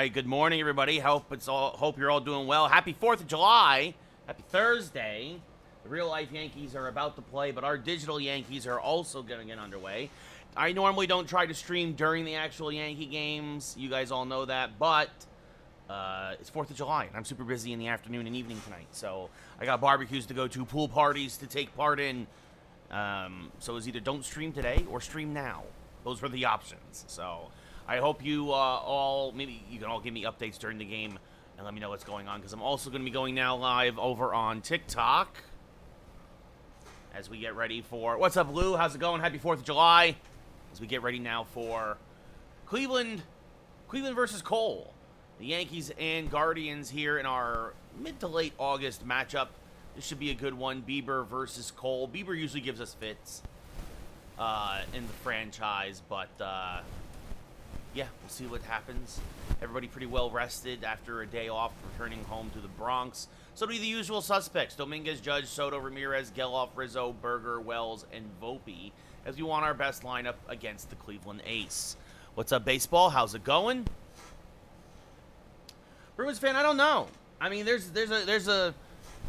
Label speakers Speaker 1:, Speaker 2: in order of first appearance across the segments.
Speaker 1: right, good morning, everybody. Hope you're all doing well. Happy 4th of July. Happy Thursday. The real-life Yankees are about to play, but our digital Yankees are also going to get underway. I normally don't try to stream during the actual Yankee games. You guys all know that, but it's 4th of July, and I'm super busy in the afternoon and evening tonight. So I got barbecues to go to, pool parties to take part in. So it's either don't stream today or stream now. Those were the options. So I hope you maybe you can all give me updates during the game and let me know what's going on, because I'm also going to be going now live over on TikTok as we get ready for... What's up, Lou? How's it going? Happy 4th of July. As we get ready now for Cleveland versus Cole. The Yankees and Guardians here in our mid to late August matchup. This should be a good one. Bieber versus Cole. Bieber usually gives us fits in the franchise, but yeah, we'll see what happens. Everybody pretty well rested after a day off, returning home to the Bronx. So it'll be the usual suspects: Dominguez, Judge, Soto, Ramirez, Geloff, Rizzo, Berger, Wells, and Volpe, as we want our best lineup against the Cleveland Ace. What's up, baseball? How's it going? Bruins fan, I don't know. I mean, there's a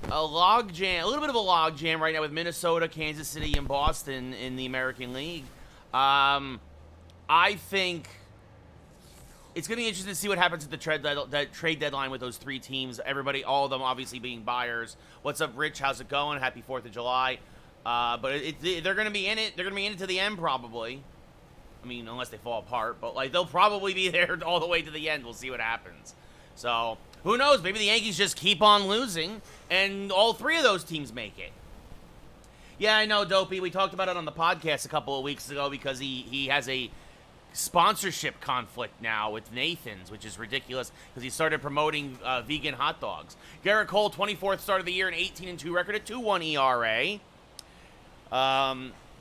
Speaker 1: log jam, a little bit of a log jam right now with Minnesota, Kansas City, and Boston in the American League. I think it's going to be interesting to see what happens at the trade deadline with those three teams. Everybody, all of them obviously being buyers. What's up, Rich? How's it going? Happy 4th of July. But they're going to be in it. They're going to be in it to the end, probably. I mean, unless they fall apart. But, like, they'll probably be there all the way to the end. We'll see what happens. So, who knows? Maybe the Yankees just keep on losing, and all three of those teams make it. Yeah, I know, Dopey. We talked about it on the podcast a couple of weeks ago because he has a sponsorship conflict now with Nathan's, which is ridiculous because he started promoting vegan hot dogs. Garrett Cole, 24th start of the year, an 18-2 record, a 2.1 ERA.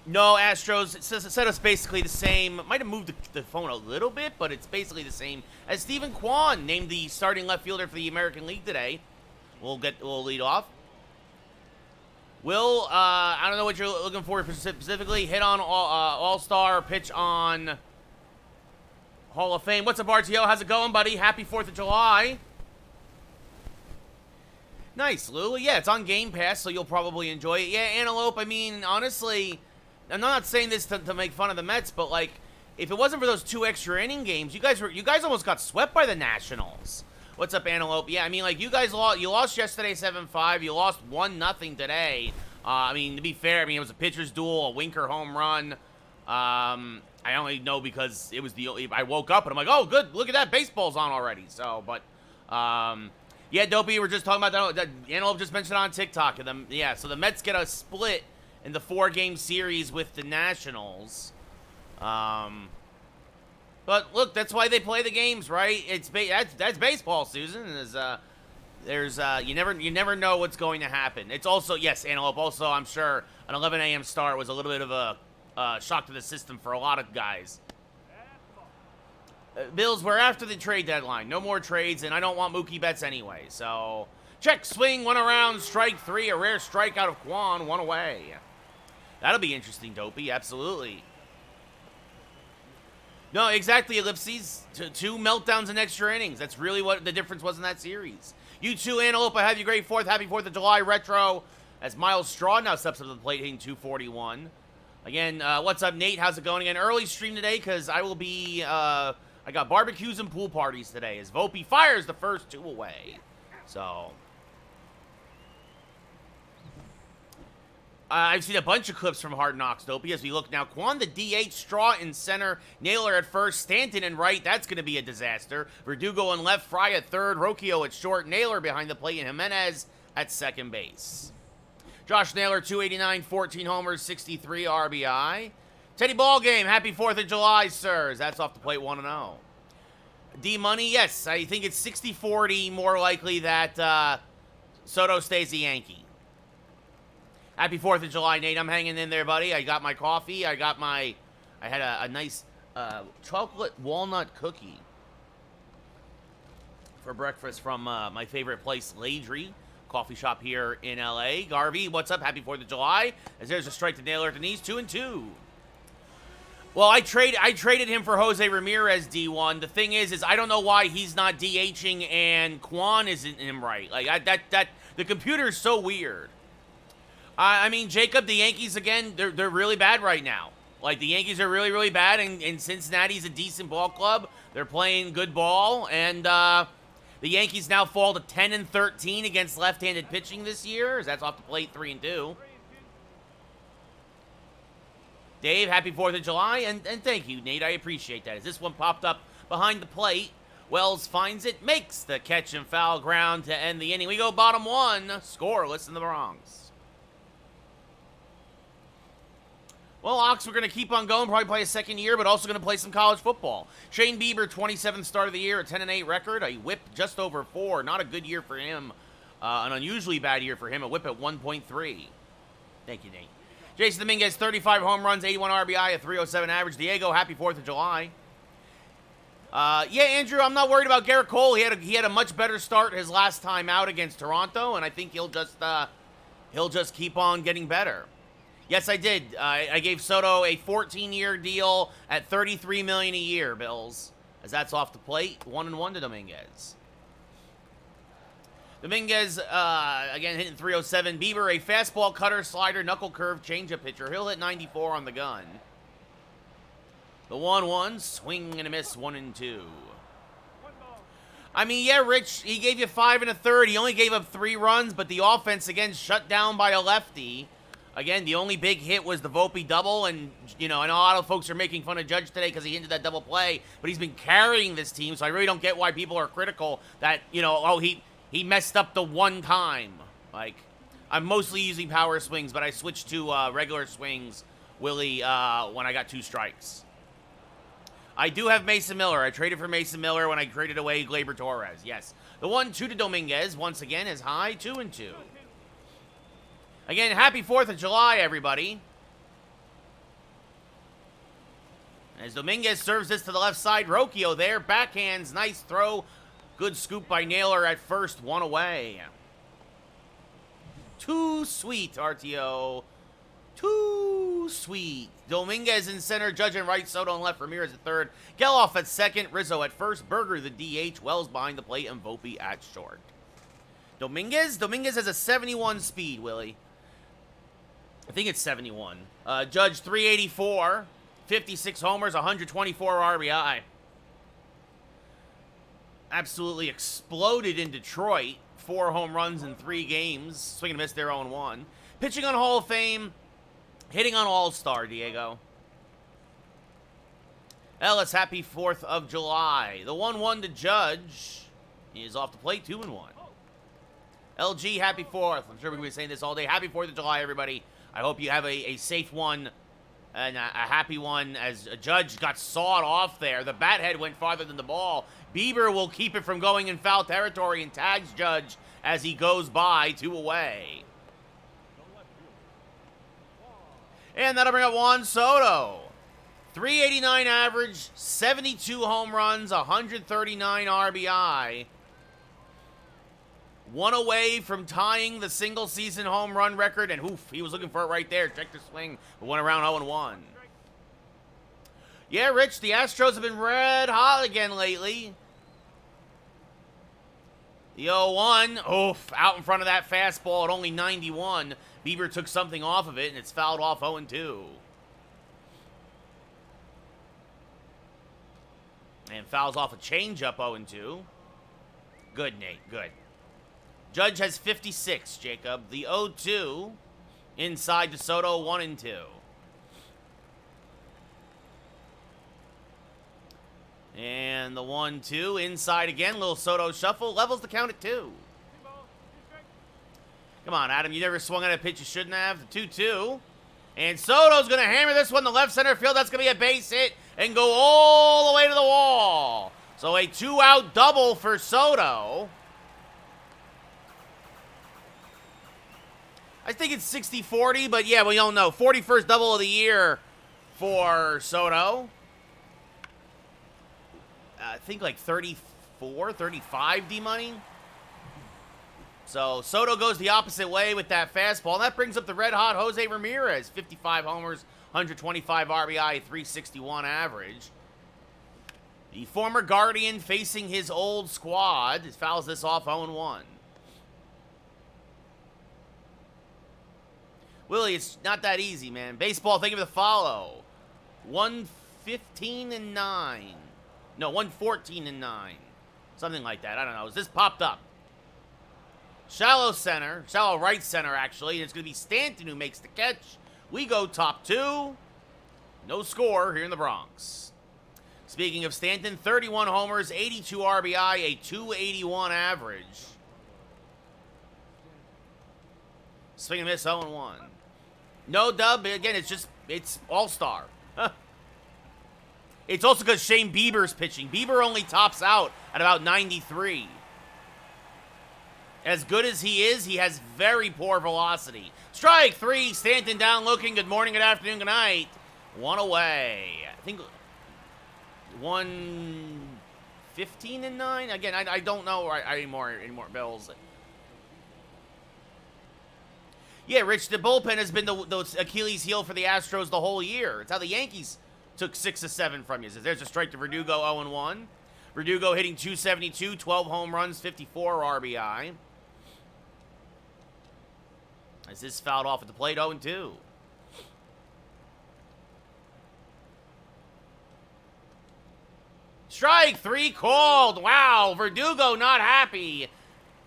Speaker 1: No, Astros, it said us basically the same. Might have moved the phone a little bit, but it's basically the same as Stephen Juan, named the starting left fielder for the American League today. We'll lead off. Will, I don't know what you're looking for specifically. Hit on All-Star, pitch on Hall of Fame. What's up, RTO? How's it going, buddy? Happy 4th of July. Nice, Lou. Yeah, it's on Game Pass, so you'll probably enjoy it. Yeah, Antelope, I mean, honestly, I'm not saying this to make fun of the Mets, but, like, if it wasn't for those 2 extra inning games, you guys almost got swept by the Nationals. What's up, Antelope? Yeah, I mean, like, you guys lost yesterday 7-5. You lost 1-0 today. I mean, to be fair, I mean, it was a pitcher's duel, a Winker home run. I only know because it was I woke up and I'm like, oh, good, look at that, baseball's on already. So, but, yeah, Dopey, we're just talking about that. Antelope just mentioned on TikTok. And yeah, so the Mets get a split in the 4-game series with the Nationals. But look, that's why they play the games, right? That's baseball, Susan. You never know what's going to happen. It's also, yes, Antelope. Also, I'm sure an 11 a.m. start was a little bit of a shock to the system for a lot of guys. Bills, we're after the trade deadline. No more trades, and I don't want Mookie Betts anyway. So, check, swing, 1 around, strike 3, a rare strikeout of Juan, 1 away. That'll be interesting, Dopey, absolutely. No, exactly, Ellipses. 2 meltdowns in extra innings. That's really what the difference was in that series. You too, Antelope, I have you great 4th. Happy 4th of July retro. As Miles Straw now steps up to the plate, hitting 241. Again, what's up, Nate? How's it going? Again, early stream today because I will be... I got barbecues and pool parties today as Volpe fires the first 2 away. So, I've seen a bunch of clips from Hard Knocks, Dopey, as we look now. Quan the DH, Straw in center, Naylor at first, Stanton in right. That's going to be a disaster. Verdugo in left, Fry at third, Rocchio at short, Naylor behind the plate, and Jimenez at second base. Josh Naylor, 289, 14 homers, 63 RBI. Teddy Ballgame, happy 4th of July, sirs. That's off the plate, 1-0. D-Money, yes, I think it's 60-40 more likely that Soto stays a Yankee. Happy 4th of July, Nate. I'm hanging in there, buddy. I got my coffee. I had a nice chocolate walnut cookie for breakfast from my favorite place, Landry. Coffee shop here in LA. Garvey, what's up? Happy 4th of July. As there's a strike to Naylor at the knees, 2-2. Well, I traded him for Jose Ramirez, D1. The thing is I don't know why he's not DHing and Juan isn't him right. Like, the computer's so weird. I mean, Jacob, the Yankees, again, they're really bad right now. Like, the Yankees are really, really bad, and Cincinnati's a decent ball club. They're playing good ball, and the Yankees now fall to 10-13 against left-handed pitching this year, as that's off the plate 3-2. Dave, happy 4th of July, and thank you, Nate. I appreciate that. As this one popped up behind the plate, Wells finds it, makes the catch and foul ground to end the inning. We go bottom one, scoreless in the Bronx. Well, Ox, we're going to keep on going, probably play a second year, but also going to play some college football. Shane Bieber, 27th start of the year, a 10-8 record, a whip just over 4. Not a good year for him. An unusually bad year for him, a whip at 1.3. Thank you, Nate. Jason Dominguez, 35 home runs, 81 RBI, a 307 average. Diego, happy 4th of July. Yeah, Andrew, I'm not worried about Garrett Cole. He had a much better start his last time out against Toronto, and I think he'll just keep on getting better. Yes, I did. I gave Soto a 14-year deal at $33 million a year, Bills, as that's off the plate. 1-1 to Dominguez. Dominguez, again, hitting 307. Bieber, a fastball, cutter, slider, knuckle curve, changeup pitcher. He'll hit 94 on the gun. The 1-1, swing and a miss, 1-2. I mean, yeah, Rich, he gave you 5 1/3. He only gave up 3 runs, but the offense, again, shut down by a lefty. Again, the only big hit was the Volpe double, and, you know, I know a lot of folks are making fun of Judge today because he hinted that double play, but he's been carrying this team, so I really don't get why people are critical that, you know, oh, he messed up the one time. Like, I'm mostly using power swings, but I switched to regular swings, Willie, when I got 2 strikes. I do have Mason Miller. I traded for Mason Miller when I traded away Gleyber Torres, yes. The 1-2 to Dominguez, once again, is high, 2-2. Again, happy 4th of July, everybody. As Dominguez serves this to the left side, Rocchio there, backhands, nice throw. Good scoop by Naylor at first, 1 away. Too sweet, RTO. Too sweet. Dominguez in center, Judge in right, Soto in left, Ramirez at third. Geloff at second, Rizzo at first, Berger the DH, Wells behind the plate, and Volpe at short. Dominguez has a 71 speed, Willie. I think it's 71. Judge 384, 56 homers, 124 RBI. Absolutely exploded in Detroit. 4 home runs in 3 games. Swing and miss their own 1. Pitching on Hall of Fame. Hitting on All-Star, Diego. Ellis, happy 4th of July. The 1-1 to Judge is off the plate, 2-1. LG, happy 4th. I'm sure we're going to be saying this all day. Happy 4th of July, everybody. I hope you have a safe one and a happy one, as a Judge got sawed off there. The bat head went farther than the ball. Bieber will keep it from going in foul territory and tags Judge as he goes by, 2 away. And that'll bring up Juan Soto. 389 average, 72 home runs, 139 RBI. 1 away from tying the single-season home run record, and oof, he was looking for it right there. Check the swing, but went around 0-1. Yeah, Rich, the Astros have been red hot again lately. The 0-1, oof, out in front of that fastball at only 91. Bieber took something off of it, and it's fouled off 0-2. And fouls off a changeup 0-2. Good, Nate, good. Judge has 56, Jacob. The 0-2 inside to Soto, 1-2. And the 1-2 inside again. Little Soto shuffle. Levels the count at 2. Come on, Adam. You never swung at a pitch you shouldn't have. The 2-2. And Soto's going to hammer this one to left center field. That's going to be a base hit and go all the way to the wall. So a 2-out double for Soto. I think it's 60-40, but yeah, we don't know. 41st double of the year for Soto. I think like 34, 35 D-money. So Soto goes the opposite way with that fastball. And that brings up the red-hot Jose Ramirez. 55 homers, 125 RBI, 361 average. The former Guardian facing his old squad. He fouls this off 0-1. Willie, it's not that easy, man. Baseball, think of the follow. 115-9. No, 114-9. Something like that. I don't know. This popped up. Shallow center. Shallow right center, actually. And it's going to be Stanton who makes the catch. We go top 2. No score here in the Bronx. Speaking of Stanton, 31 homers, 82 RBI, a 281 average. Swing and miss, 0-1. No dub. Again, it's all-star. It's also because Shane Bieber's pitching. Bieber only tops out at about 93. As good as he is, he has very poor velocity. Strike 3, Stanton down looking. Good morning, good afternoon, good night. 1 away. I think 115-9. Again, I don't know anymore Bills. Yeah, Rich, the bullpen has been the Achilles heel for the Astros the whole year. It's how the Yankees took 6 of 7 from you. There's a strike to Verdugo, 0-1. Verdugo hitting 272, 12 home runs, 54 RBI. As this fouled off at the plate, 0-2. Strike 3 called. Wow, Verdugo not happy.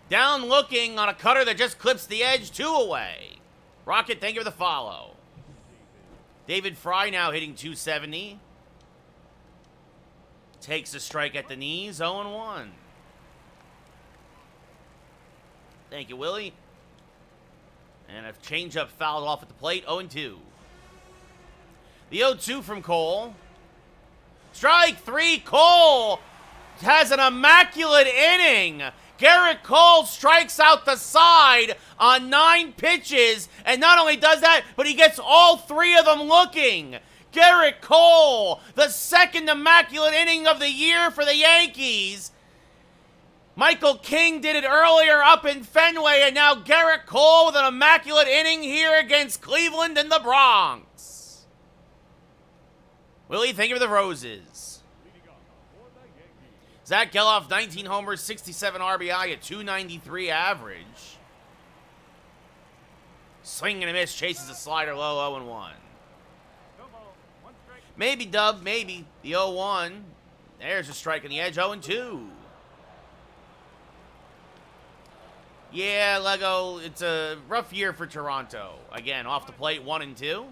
Speaker 1: Down looking on a cutter that just clips the edge, 2 away. Rocket, thank you for the follow. David Fry now hitting 270. Takes a strike at the knees, 0-1. Thank you, Willie. And a changeup fouled off at the plate, 0-2. The 0-2 from Cole. Strike 3, Cole has an immaculate inning. Garrett Cole strikes out the side on 9 pitches, and not only does that, but he gets all 3 of them looking. Garrett Cole, the second immaculate inning of the year for the Yankees. Michael King did it earlier up in Fenway, and now Garrett Cole with an immaculate inning here against Cleveland and the Bronx. Willie, thank you for the roses. Zach Geloff, 19 homers, 67 RBI, a 293 average. Swing and a miss, chases a slider low, 0-1. Maybe, Dub, maybe. The 0-1. There's a strike on the edge, 0-2. Yeah, Lego, it's a rough year for Toronto. Again, off the plate, 1-2.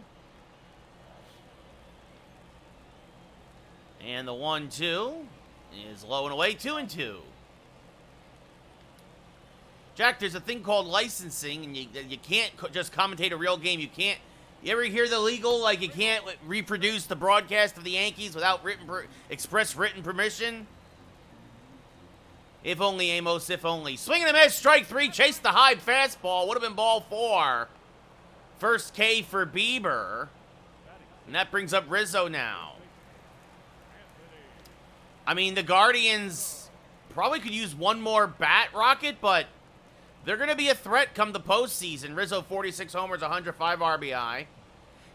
Speaker 1: And the 1-2 is low and away, 2-2. Jack, there's a thing called licensing, and you can't just commentate a real game. You ever hear the legal, like you can't reproduce the broadcast of the Yankees without express written permission? If only, Amos, if only. Swing and a miss, strike 3, chase the high fastball. Would have been ball 4. First K for Bieber. And that brings up Rizzo now. I mean, the Guardians probably could use one more bat, Rocket, but they're going to be a threat come the postseason. Rizzo, 46 homers, 105 RBI.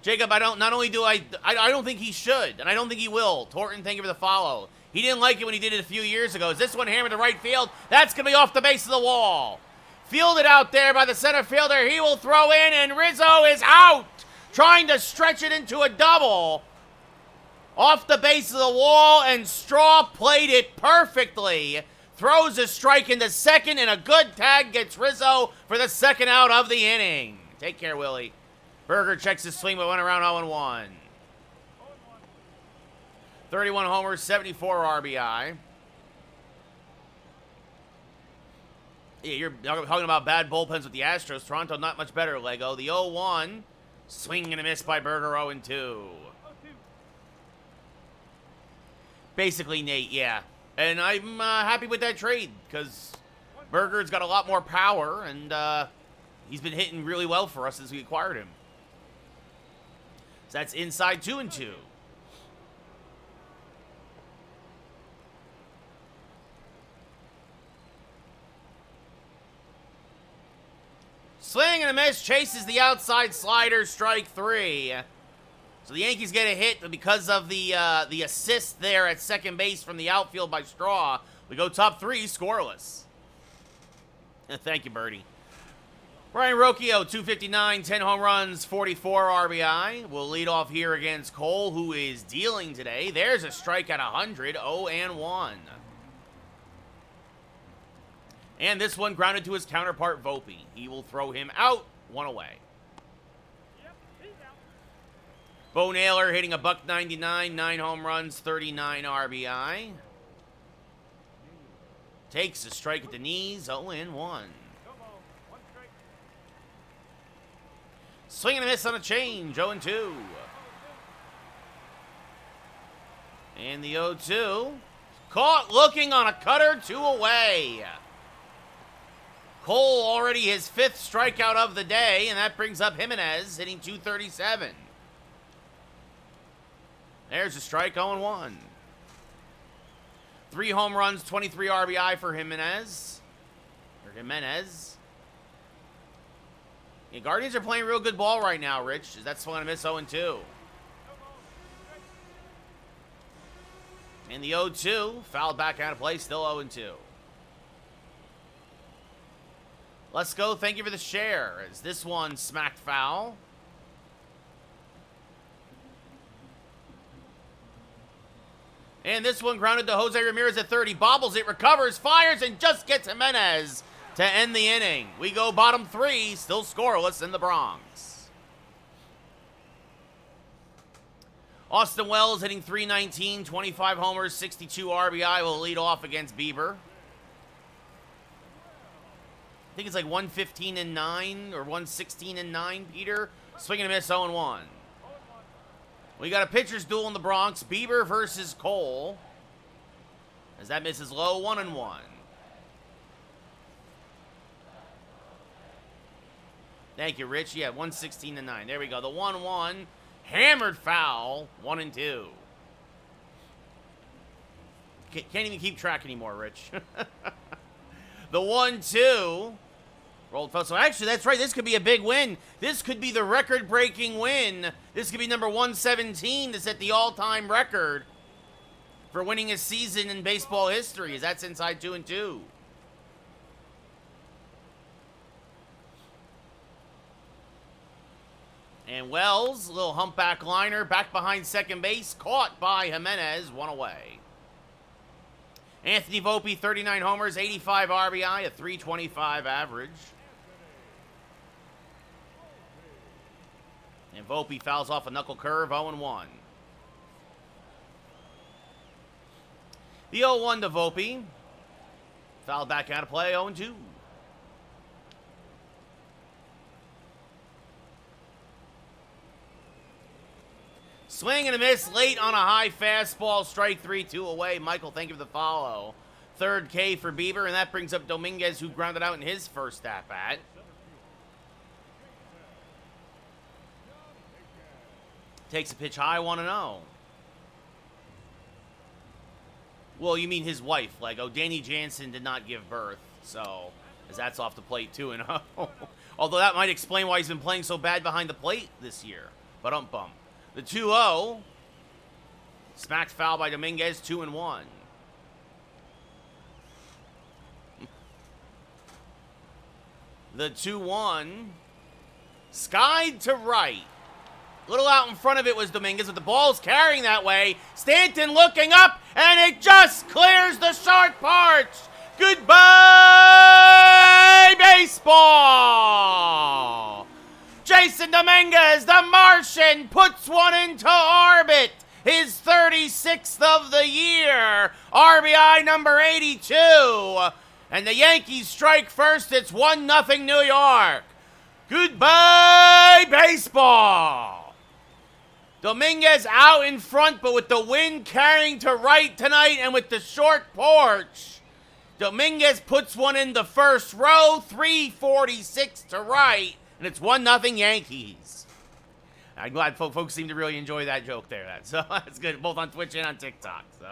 Speaker 1: Jacob, I don't think he should, and I don't think he will. Torton, thank you for the follow. He didn't like it when he did it a few years ago. Is this one hammered to right field? That's going to be off the base of the wall. Fielded out there by the center fielder. He will throw in, and Rizzo is out, trying to stretch it into a double. Off the base of the wall, and Straw played it perfectly. Throws a strike into second, and a good tag gets Rizzo for the second out of the inning. Take care, Willie. Berger checks his swing, but went around 0-1. 31 homers, 74 RBI. Yeah, you're talking about bad bullpens with the Astros. Toronto, not much better, Lego. The 0-1. Swing and a miss by Berger, 0-2. Basically, Nate, yeah. And I'm happy with that trade because Berger's got a lot more power, and he's been hitting really well for us since we acquired him. So that's inside 2-2. Swing and a miss, chases the outside slider, strike 3. So the Yankees get a hit because of the assist there at second base from the outfield by Straw. We go top 3, scoreless. Thank you, Birdie. Brian Rocchio, 259, 10 home runs, 44 RBI. Will lead off here against Cole, who is dealing today. There's a strike at 100, 0-1. And this one grounded to his counterpart, Volpe. He will throw him out, 1 away. Bo Naylor hitting a .199, 9 home runs, 39 RBI. Takes a strike at the knees, 0-1. Swing and a miss on a change, 0-2. And the 0-2. Caught looking on a cutter, 2 away. Cole already his 5th strikeout of the day, and that brings up Jimenez hitting .237. There's a strike, 0-1. 3 home runs, 23 RBI for Jimenez. Yeah, Guardians are playing real good ball right now, Rich. Is that swing and a miss, 0-2. And the 0-2, fouled back out of play, still 0-2. Let's go, thank you for the share. As this one smacked foul. And this one grounded to Jose Ramirez at 30. Bobbles it, recovers, fires, and just gets Jimenez to end the inning. We go bottom 3, still scoreless in the Bronx. Austin Wells hitting .319, 25 homers, 62 RBI. Will lead off against Bieber. I think it's like 115-9 or 116-9, Peter. Swing and a miss, 0-1. We got a pitcher's duel in the Bronx. Bieber versus Cole. As that misses low, 1-1. Thank you, Rich. Yeah, 116-9. There we go. The 1-1. Hammered foul, 1-2. Can't even keep track anymore, Rich. The 1-2. Rolled foul. So actually, that's right. This could be a big win. This could be the record-breaking win. This could be number 117 to set the all-time record for winning a season in baseball history. As that's inside 2-2. And Wells, little humpback liner, back behind second base, caught by Jimenez, 1 away. Anthony Volpe, 39 homers, 85 RBI, a .325 average. And Volpe fouls off a knuckle curve, 0-1. The 0-1 to Volpe. Fouled back out of play, 0-2. Swing and a miss late on a high fastball, strike 3, 2 away. Michael, thank you for the follow. Third K for Bieber, and that brings up Dominguez, who grounded out in his first at-bat. Takes a pitch high, 1-0. Well, you mean his wife. Like, Danny Jansen did not give birth, so as that's off the plate, 2-0. Although that might explain why he's been playing so bad behind the plate this year. But bump. The 2-0. Smacked foul by Dominguez, 2-1. The 2-1. Skied to right. A little out in front of it was Dominguez, but the ball's carrying that way. Stanton looking up, and it just clears the short porch. Goodbye, baseball. Jason Dominguez, the Martian, puts one into orbit. His 36th of the year. RBI number 82. And the Yankees strike first. It's 1-0 New York. Goodbye, baseball. Dominguez out in front, but with the wind carrying to right tonight and with the short porch, Dominguez puts one in the first row, 346 to right, and it's 1-0 Yankees. I'm glad folks seem to really enjoy that joke there. So that's good, both on Twitch and on TikTok. So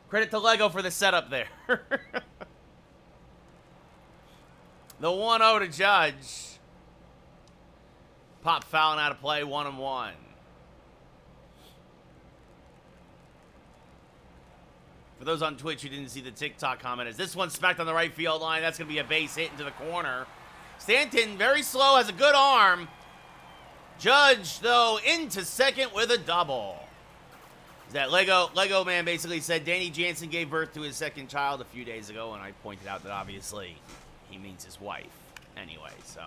Speaker 1: credit to Lego for the setup there. The 1-0 to Judge. Pop fouling out of play, 1-1. For those on Twitch who didn't see the TikTok comment, as this one smacked on the right field line, that's going to be a base hit into the corner. Stanton, very slow, has a good arm. Judge, though, into second with a double. That Lego man basically said Danny Jansen gave birth to his second child a few days ago, and I pointed out that obviously he means his wife. Anyway, so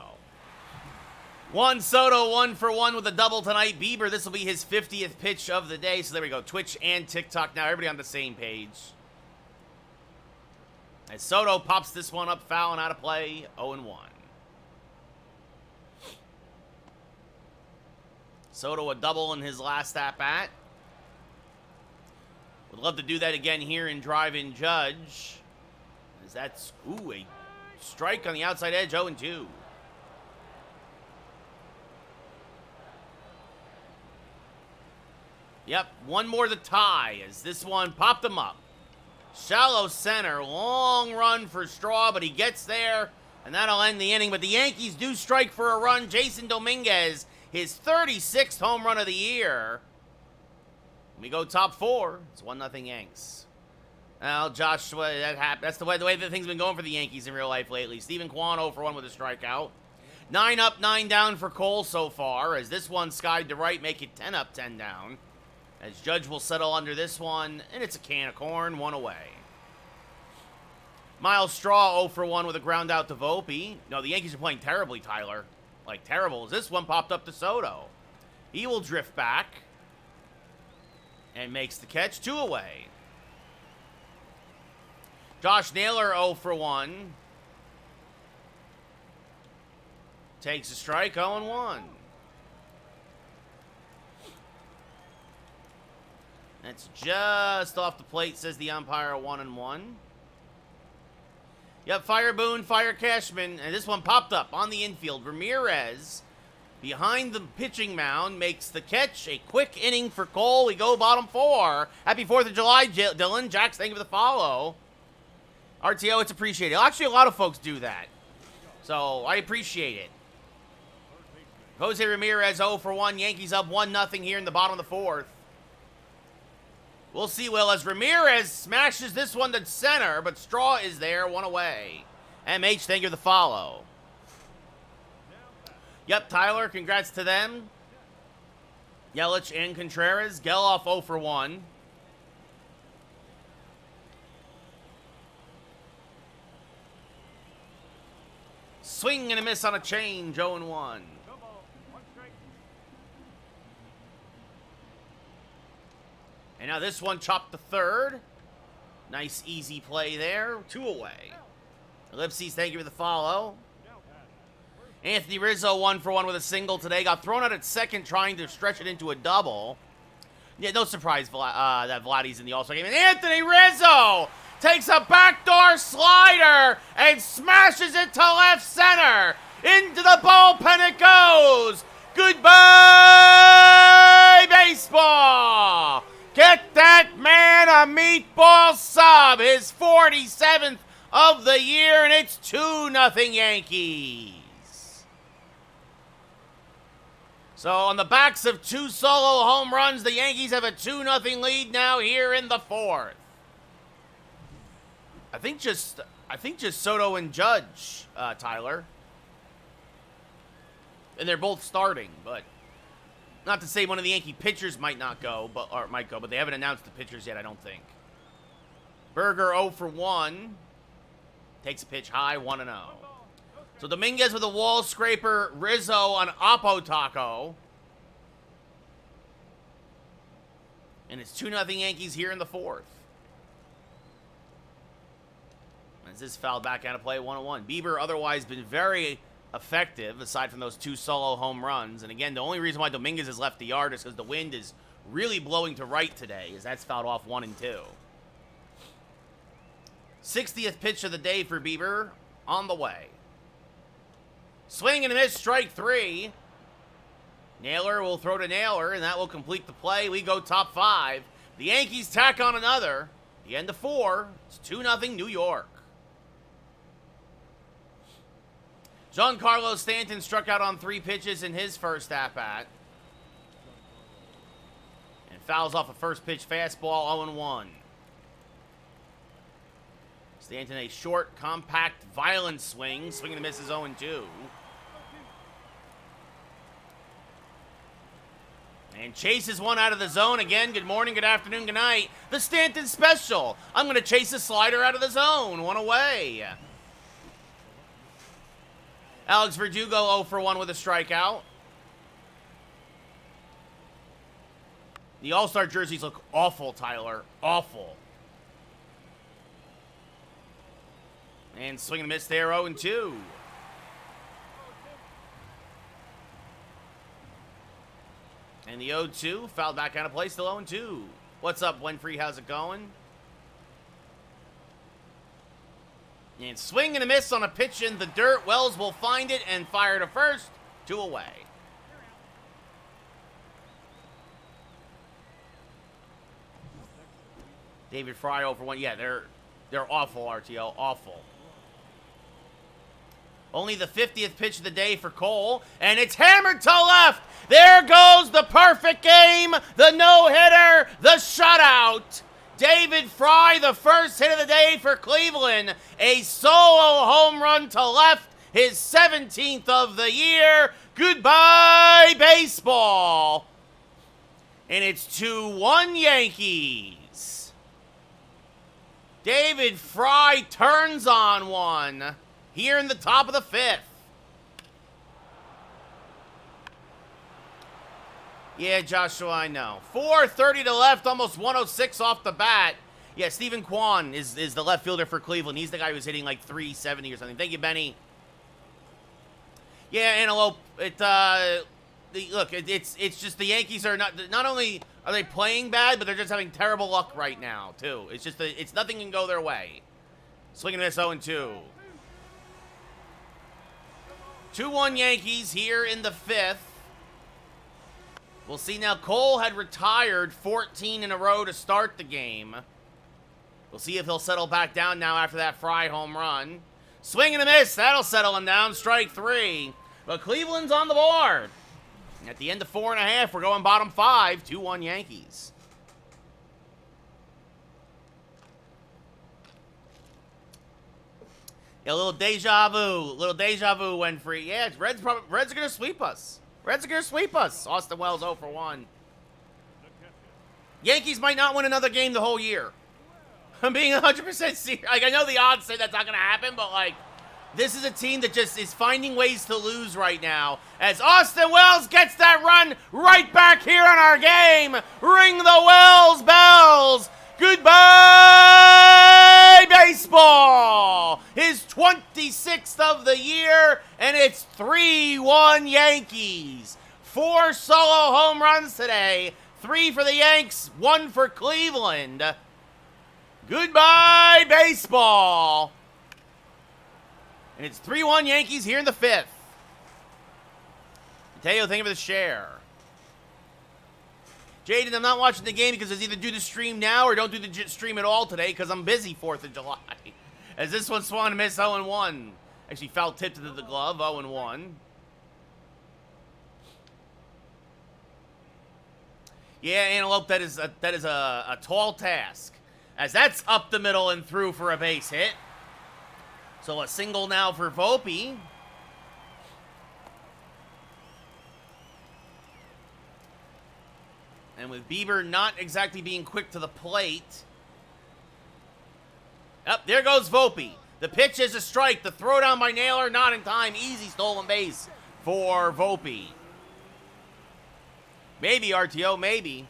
Speaker 1: Juan Soto 1 for 1 with a double tonight. Bieber, this will be his 50th pitch of the day. So there we go. Twitch and TikTok now. Everybody on the same page. As Soto pops this one up, fouling out of play, 0-1. Soto a double in his last at-bat. Would love to do that again here in Drive-In Judge. As that's, ooh, a strike on the outside edge, 0-2. Yep, one more to tie as this one popped him up. Shallow center, long run for Straw, but he gets there, and that'll end the inning. But the Yankees do strike for a run. Jason Dominguez, his 36th home run of the year. We go top 4. It's 1-0 Yanks. Well, Joshua, that's the way that things been going for the Yankees in real life lately. Steven Kwan 0 for 1 with a strikeout. 9 up, 9 down for Cole so far, as this one skied to right, make it 10 up, 10 down. As Judge will settle under this one, and it's a can of corn, 1 away. Miles Straw 0 for 1 with a ground out to Volpe. No, the Yankees are playing terribly, Tyler. Like, terrible. As this one popped up to Soto. He will drift back and makes the catch, 2 away. Josh Naylor 0 for 1. Takes a strike, 0-1. That's just off the plate, says the umpire, 1-1. Yep, Fire Boone, Fire Cashman, and this one popped up on the infield. Ramirez, behind the pitching mound, makes the catch. A quick inning for Cole. We go bottom 4. Happy 4th of July, Dylan. Jax, thank you for the follow. RTO, it's appreciated. Actually, a lot of folks do that, so I appreciate it. Jose Ramirez 0 for 1. Yankees up 1-0 here in the bottom of the 4th. We'll see, Will, as Ramirez smashes this one to center, but Straw is there, 1 away. MH, thank you for the follow. Yep, Tyler, congrats to them. Yelich and Contreras. Geloff 0 for 1. Swing and a miss on a change, 0-1. And now this one chopped to third. Nice, easy play there. 2 away. Ellipses, thank you for the follow. Anthony Rizzo 1 for 1 with a single today. Got thrown out at second trying to stretch it into a double. Yeah, no surprise that Vladdy's in the All-Star game. And Anthony Rizzo takes a backdoor slider and smashes it to left center. Into the bullpen it goes. Goodbye, baseball. Get that man a meatball sub. His 47th of the year, and it's 2-0 Yankees. So on the backs of 2 solo home runs, the Yankees have a 2-0 lead now here in the 4th. I think just Soto and Judge, Tyler. And they're both starting, but not to say one of the Yankee pitchers might go, but they haven't announced the pitchers yet, I don't think. Berger 0 for 1. Takes a pitch high, 1-0. So Dominguez with a wall scraper, Rizzo on Oppo Taco. And it's 2-0 Yankees here in the 4th. As this fouled back out of play, 1-1. Bieber otherwise been very effective, aside from those 2 solo home runs. And again, the only reason why Dominguez has left the yard is because the wind is really blowing to right today, as that's fouled off 1 and 2. 60th pitch of the day for Bieber, on the way. Swing and a miss, strike 3. Naylor will throw to Naylor, and that will complete the play. We go top 5. The Yankees tack on another. The end of 4. It's 2-0 New York. Giancarlo Stanton struck out on 3 pitches in his first at-bat. And fouls off a first pitch fastball, 0-1. Stanton, a short, compact, violent swing. Swing and a miss is 0-2. And chases one out of the zone again. Good morning, good afternoon, good night. The Stanton special. I'm going to chase a slider out of the zone. One away. Alex Verdugo 0 for 1 with a strikeout. The All-Star jerseys look awful, Tyler. Awful. And swing and a miss there, 0-2. And the 0-2 fouled back out of play, still 0-2. What's up, Winfrey? How's it going? And swing and a miss on a pitch in the dirt. Wells will find it and fire to first. 2 away. David Fry 0 for 1. Yeah, they're awful, RTO. Awful. Only the 50th pitch of the day for Cole, and it's hammered to left. There goes the perfect game, the no-hitter, the shutout. David Fry, the first hit of the day for Cleveland. A solo home run to left, his 17th of the year. Goodbye, baseball. And it's 2-1 Yankees. David Fry turns on one here in the top of the 5th. Yeah, Joshua, I know. 4:30 to left, almost 106 off the bat. Yeah, Stephen Kwan is the left fielder for Cleveland. He's the guy who's hitting like 370 or something. Thank you, Benny. Yeah, Antelope. Look, it's just the Yankees are not only are they playing bad, but they're just having terrible luck right now too. It's just it's nothing can go their way. Swinging this 0-2. 2-1 Yankees here in the 5th. We'll see now. Cole had retired 14 in a row to start the game. We'll see if he'll settle back down now after that Fry home run. Swing and a miss. That'll settle him down. Strike 3. But Cleveland's on the board. At the end of 4.5, we're going bottom 5. 2-1 Yankees. Yeah, a little deja vu. Winfrey. Yeah, Reds are going to sweep us. Reds are going to sweep us. Austin Wells 0 for 1. Yankees might not win another game the whole year. I'm being 100% serious. Like, I know the odds say that's not going to happen, but, like, this is a team that just is finding ways to lose right now. As Austin Wells gets that run right back here in our game. Ring the Wells bells. Goodbye, baseball. His 26th of the year, and it's 3-1 Yankees. 4 solo home runs today. 3 for the Yanks, 1 for Cleveland. Goodbye, baseball. And it's 3-1 Yankees here in the 5th. Mateo, thank you for the share. Jaden, I'm not watching the game because it's either do the stream now or don't do the stream at all today because I'm busy 4th of July. As this one swung and missed 0-1. Actually, foul tipped into the glove, 0-1. Yeah, Antelope, that is a tall task. As that's up the middle and through for a base hit. So a single now for Volpe. And with Bieber not exactly being quick to the plate. Up, there goes Volpe. The pitch is a strike. The throw down by Naylor, not in time. Easy stolen base for Volpe. Maybe, RTO, maybe.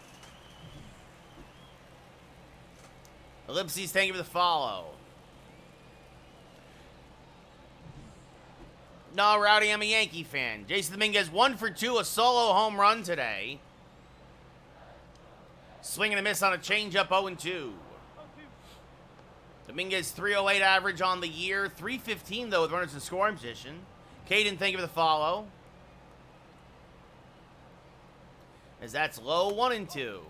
Speaker 1: Ellipses, thank you for the follow. No, Rowdy, I'm a Yankee fan. Jason Dominguez, 1 for 2, a solo home run today. Swing and a miss on a changeup, 0-2. Dominguez, 308 average on the year. 315, though, with runners in scoring position. Caden, thank you for the follow. As that's low, 1-2.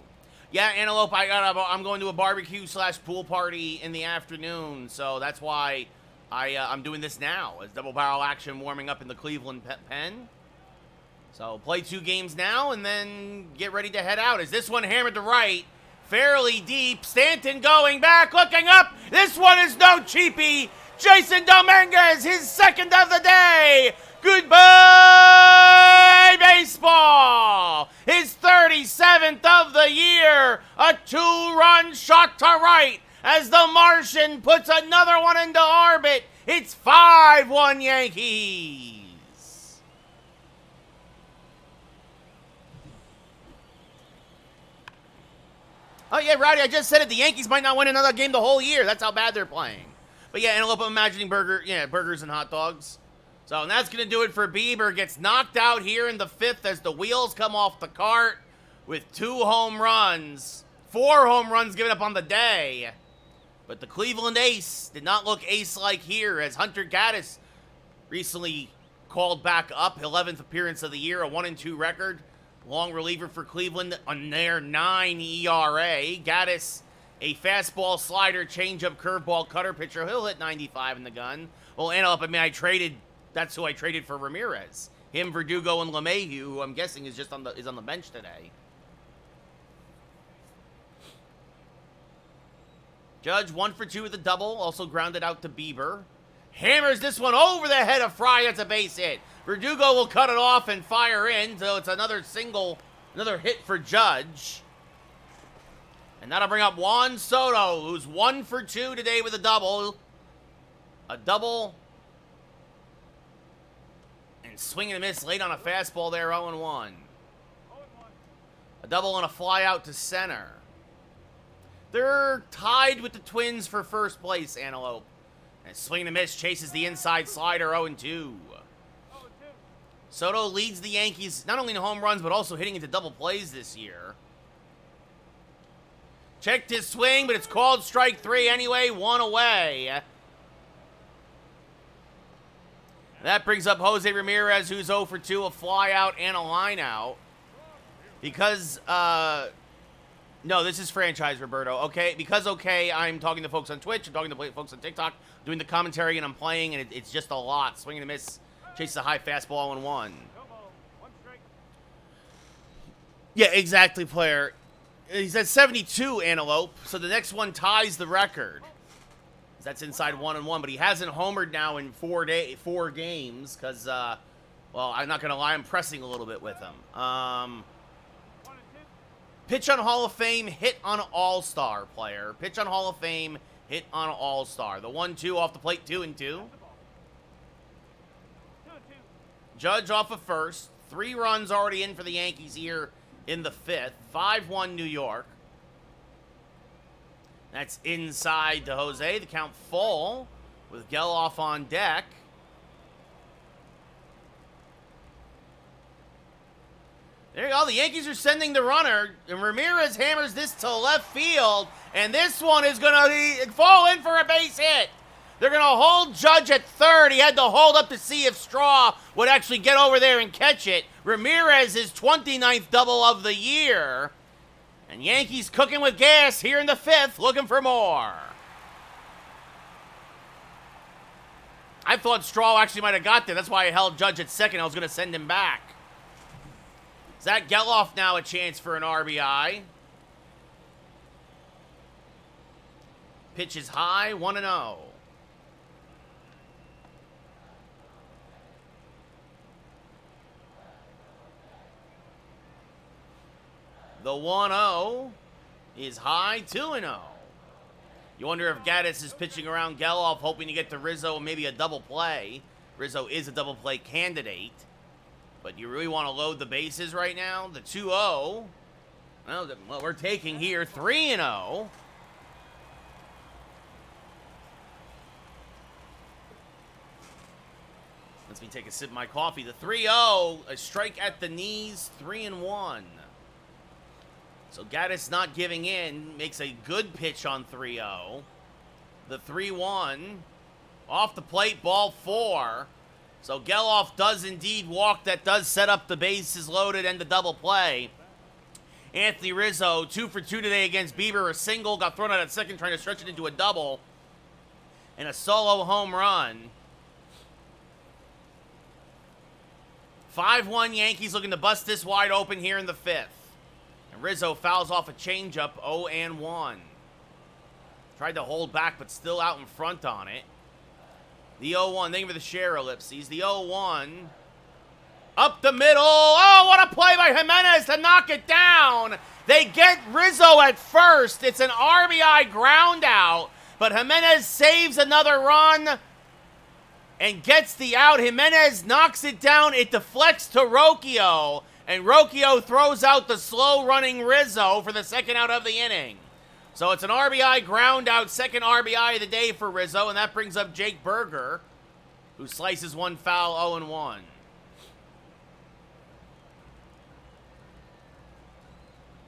Speaker 1: Yeah, Antelope, I'm going to a barbecue/pool party in the afternoon, so that's why I'm doing this now as double barrel action warming up in the Cleveland pen. So play 2 games now and then get ready to head out. As this one hammered to right, fairly deep. Stanton going back, looking up. This one is no cheapie. Jason Dominguez, his second of the day. Goodbye, baseball. His 37th of the year. A 2-run shot to right as the Martian puts another one into orbit. It's 5-1 Yankees. Oh, yeah, Rowdy, I just said it. The Yankees might not win another game the whole year. That's how bad they're playing. But, yeah, Antelope, I'm imagining burgers and hot dogs. So, and that's going to do it for Bieber. Gets knocked out here in the 5th as the wheels come off the cart with 2 home runs. 4 home runs given up on the day. But the Cleveland ace did not look ace-like here as Hunter Gaddis recently called back up. 11th appearance of the year, a 1-2 record. Long reliever for Cleveland on their 9 ERA. Gaddis, a fastball, slider, changeup, curveball, cutter pitcher. He'll hit 95 in the gun. Well, Antelope, I mean, that's who I traded for Ramirez. Him, Verdugo, and LeMahieu, who I'm guessing is just on the bench today. Judge 1 for 2 with a double, also grounded out to Bieber. Hammers this one over the head of Fry. That's a base hit. Verdugo will cut it off and fire in, so it's another hit for Judge. And that'll bring up Juan Soto, who's 1 for 2 today with a double. A double. And swing and a miss late on a fastball there, 0-1. A double and a fly out to center. They're tied with the Twins for first place, Antelope. And swing and a miss chases the inside slider, 0-2. Soto leads the Yankees not only in home runs, but also hitting into double plays this year. Checked his swing, but it's called strike 3 anyway, 1 away. That brings up Jose Ramirez, who's 0 for 2, a fly out and a line out. Because, no, this is franchise, Roberto. Okay, because, I'm talking to folks on Twitch, I'm talking to folks on TikTok, doing the commentary, and I'm playing, and it's just a lot. Swing and a miss. Chases a high fastball 0-1. Yeah, exactly, player. He's at 72, Antelope, so the next one ties the record. That's inside 1-1, but he hasn't homered now in 4 games because, well, I'm not going to lie, I'm pressing a little bit with him. Pitch on Hall of Fame, hit on All-Star, player. Pitch on Hall of Fame, hit on All-Star. The 1-2 off the plate, 2-2. Judge off of first. 3 runs already in for the Yankees here in the 5th. 5-1 New York. That's inside to Jose. The count full with Geloff on deck. There you go. The Yankees are sending the runner. And Ramirez hammers this to left field. And this one is going to fall in for a base hit. They're going to hold Judge at third. He had to hold up to see if Straw would actually get over there and catch it. Ramirez's 29th double of the year. And Yankees cooking with gas here in the 5th, looking for more. I thought Straw actually might have got there. That's why I held Judge at second. I was going to send him back. Zach Geloff now a chance for an RBI. Pitch is high, 1-0. The 1-0 is high, 2-0. You wonder if Gaddis is pitching around Geloff, hoping to get to Rizzo, maybe a double play. Rizzo is a double play candidate. But you really want to load the bases right now? The 2-0. Well, we're taking here 3-0. Let me take a sip of my coffee. The 3-0, a strike at the knees, 3-1. So Gaddis not giving in, makes a good pitch on 3-0. The 3-1, off the plate, ball 4. So Geloff does indeed walk. That does set up the bases loaded and the double play. Anthony Rizzo, 2 for 2 today against Bieber. A single, got thrown out at second, trying to stretch it into a double. and a solo home run. 5-1 Yankees looking to bust this wide open here in the 5th. And Rizzo fouls off a changeup, 0-1. Tried to hold back, but still out in front on it. The 0-1, thank you for the share, Ellipses. The 0-1. Up the middle. Oh, what a play by Jimenez to knock it down. They get Rizzo at first. It's an RBI ground out, but Jimenez saves another run and gets the out. Jimenez knocks it down. It deflects to Rocchio, and Rocchio throws out the slow-running Rizzo for the second out of the inning. So it's an RBI ground out, second RBI of the day for Rizzo, and that brings up Jake Berger, who slices one foul, 0-1.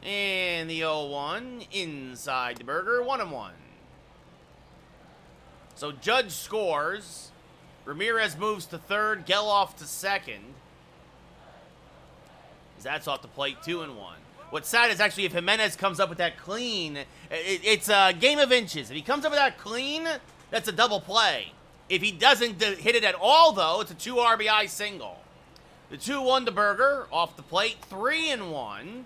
Speaker 1: And the 0-1 inside the Berger, 1-1. So Judge scores. Ramirez moves to third, Geloff to second. That's off the plate, 2-1. What's sad is actually if Jimenez comes up with that clean, it's a game of inches. If he comes up with that clean, that's a double play. If he doesn't hit it at all, though, it's a 2 RBI single. The 2-1 to Berger, off the plate, 3-1.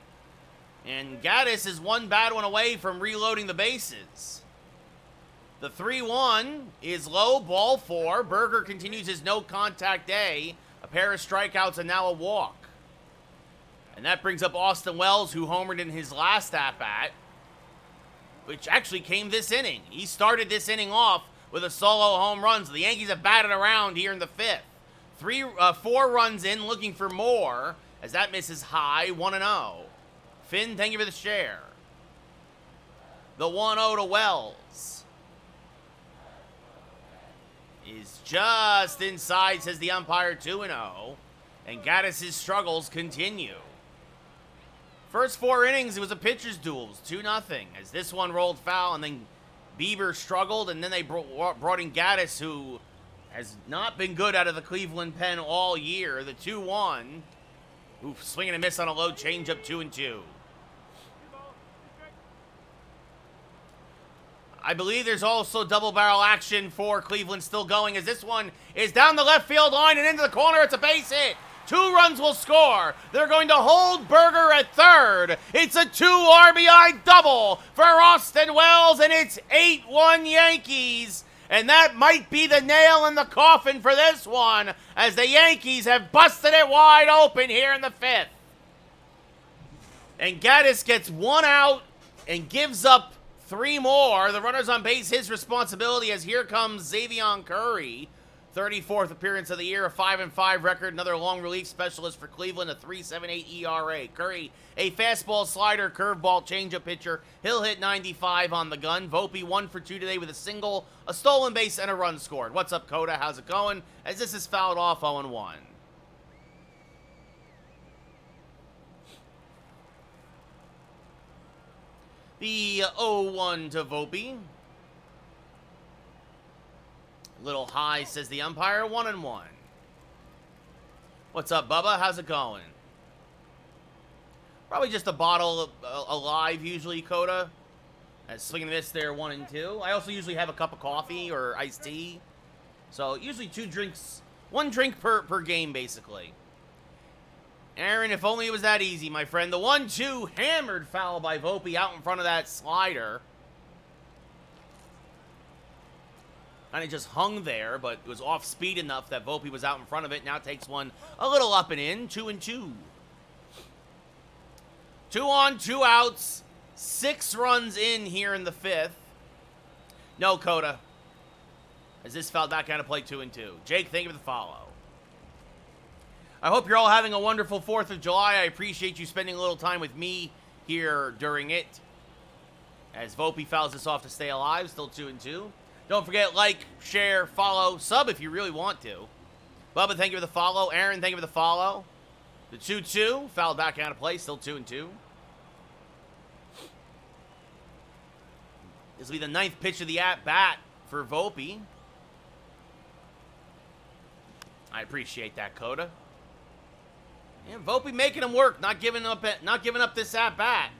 Speaker 1: And Gaddis is one bad one away from reloading the bases. The 3-1 is low, ball 4. Berger continues his no-contact day. A pair of strikeouts and now a walk. And that brings up Austin Wells, who homered in his last at-bat, which actually came this inning. He started this inning off with a solo home run, so the Yankees have batted around here in the 5th. 4 runs in, looking for more, as that misses high, 1-0. Finn, thank you for the share. The 1-0 to Wells is just inside, says the umpire, 2-0. And Gaddis' struggles continue. First 4 innings, it was a pitcher's duel. It was 2-0, as this one rolled foul, and then Bieber struggled, and then they brought in Gaddis, who has not been good out of the Cleveland pen all year. The 2-1, swinging a miss on a low changeup, 2-2. I believe there's also double barrel action for Cleveland still going, as this one is down the left field line and into the corner. It's a base hit. 2 runs will score. They're going to hold Berger at third. It's a 2 RBI double for Austin Wells, and it's 8-1 Yankees. And that might be the nail in the coffin for this one, as the Yankees have busted it wide open here in the 5th. And Gaddis gets 1 out and gives up 3 more. The runner's on base, his responsibility, as here comes Xavier Curry. 34th appearance of the year, a 5-5 record, another long relief specialist for Cleveland, a 3.78 ERA. Curry, a fastball, slider, curveball, changeup pitcher. He'll hit 95 on the gun. Volpe 1 for 2 today with a single, a stolen base, and a run scored. What's up, Coda? How's it going? As this is fouled off, 0-1. The 0-1 to Volpe. Little high, says the umpire, 1-1. What's up, Bubba? How's it going? Probably just a bottle alive, usually, Coda. As swinging this there, 1-2. I also usually have a cup of coffee or iced tea. So, usually 2 drinks, 1 drink per game, basically. Aaron, if only it was that easy, my friend. The 1-2 hammered foul by Volpe out in front of that slider. And it just hung there, but it was off speed enough that Volpe was out in front of it. Now takes one a little up and in, 2-2. 2 on, 2 outs, 6 runs in here in the 5th. No, Coda. As this foul back out of play, 2-2. Jake, thank you for the follow. I hope you're all having a wonderful 4th of July. I appreciate you spending a little time with me here during it. As Volpe fouls this off to stay alive, still 2-2. Don't forget, like, share, follow, sub if you really want to. Bubba, thank you for the follow. Aaron, thank you for the follow. The 2-2, fouled back out of play, still 2-2. This will be the 9th pitch of the at-bat for Volpe. I appreciate that, Coda. And Volpe making him work, not giving up this at-bat.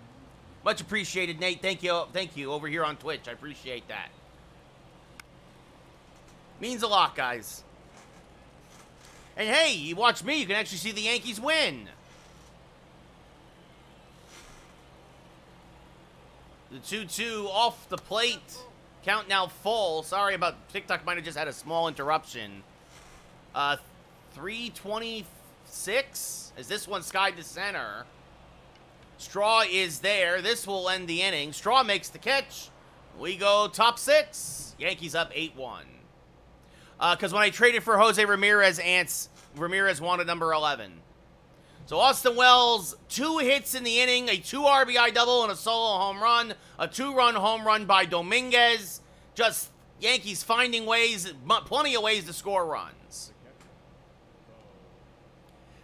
Speaker 1: Much appreciated, Nate. Thank you over here on Twitch. I appreciate that. Means a lot, guys. And hey, you watch me, you can actually see the Yankees win. The 2-2 off the plate. Count now full. Sorry about TikTok, might have just had a small interruption. 326 as this one skied to center. Straw is there. This will end the inning. Straw makes the catch. We go top 6. Yankees up 8-1. Because when I traded for Jose Ramirez, Ramirez wanted number 11. So Austin Wells, 2 hits in the inning, a 2 RBI double and a solo home run, a 2-run home run by Dominguez. Just Yankees finding ways, plenty of ways to score runs.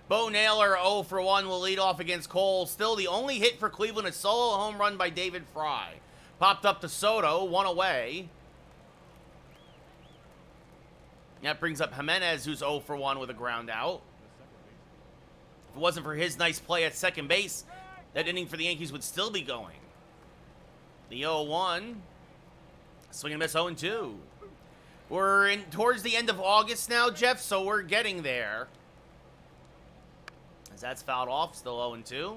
Speaker 1: Bo Naylor 0 for 1 will lead off against Cole. Still the only hit for Cleveland, a solo home run by David Fry. Popped up to Soto, 1 away. That brings up Jimenez, who's 0 for 1 with a ground out. If it wasn't for his nice play at second base, that inning for the Yankees would still be going. The 0-1. Swing and miss 0-2. We're towards the end of August now, Jeff, so we're getting there. As that's fouled off, still 0-2.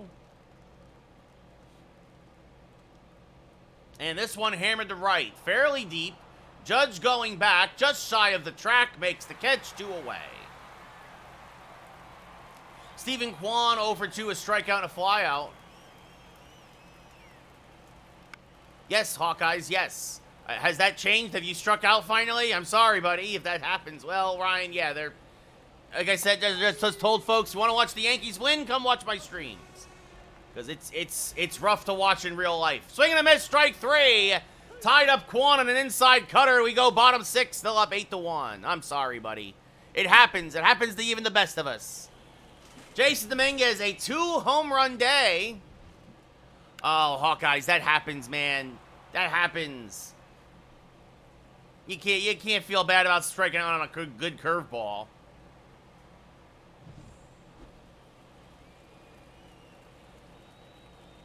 Speaker 1: And this one hammered to right, fairly deep. Judge going back, just shy of the track, makes the catch, 2 away. Stephen Juan 0 for 2, a strikeout and a flyout. Yes, Hawkeyes, yes. Has that changed? Have you struck out finally? I'm sorry, buddy, if that happens. Well, Ryan, yeah, they're... Like I said, just told folks, you want to watch the Yankees win? Come watch my streams. Because it's rough to watch in real life. Swing and a miss, strike 3. Tied up Quan on an inside cutter. We go bottom 6, still up 8-1. I'm sorry, buddy. It happens. It happens to even the best of us. Jason Dominguez, a 2-home run day. Oh, Hawkeyes, that happens, man. That happens. You can't feel bad about striking out on a good curveball.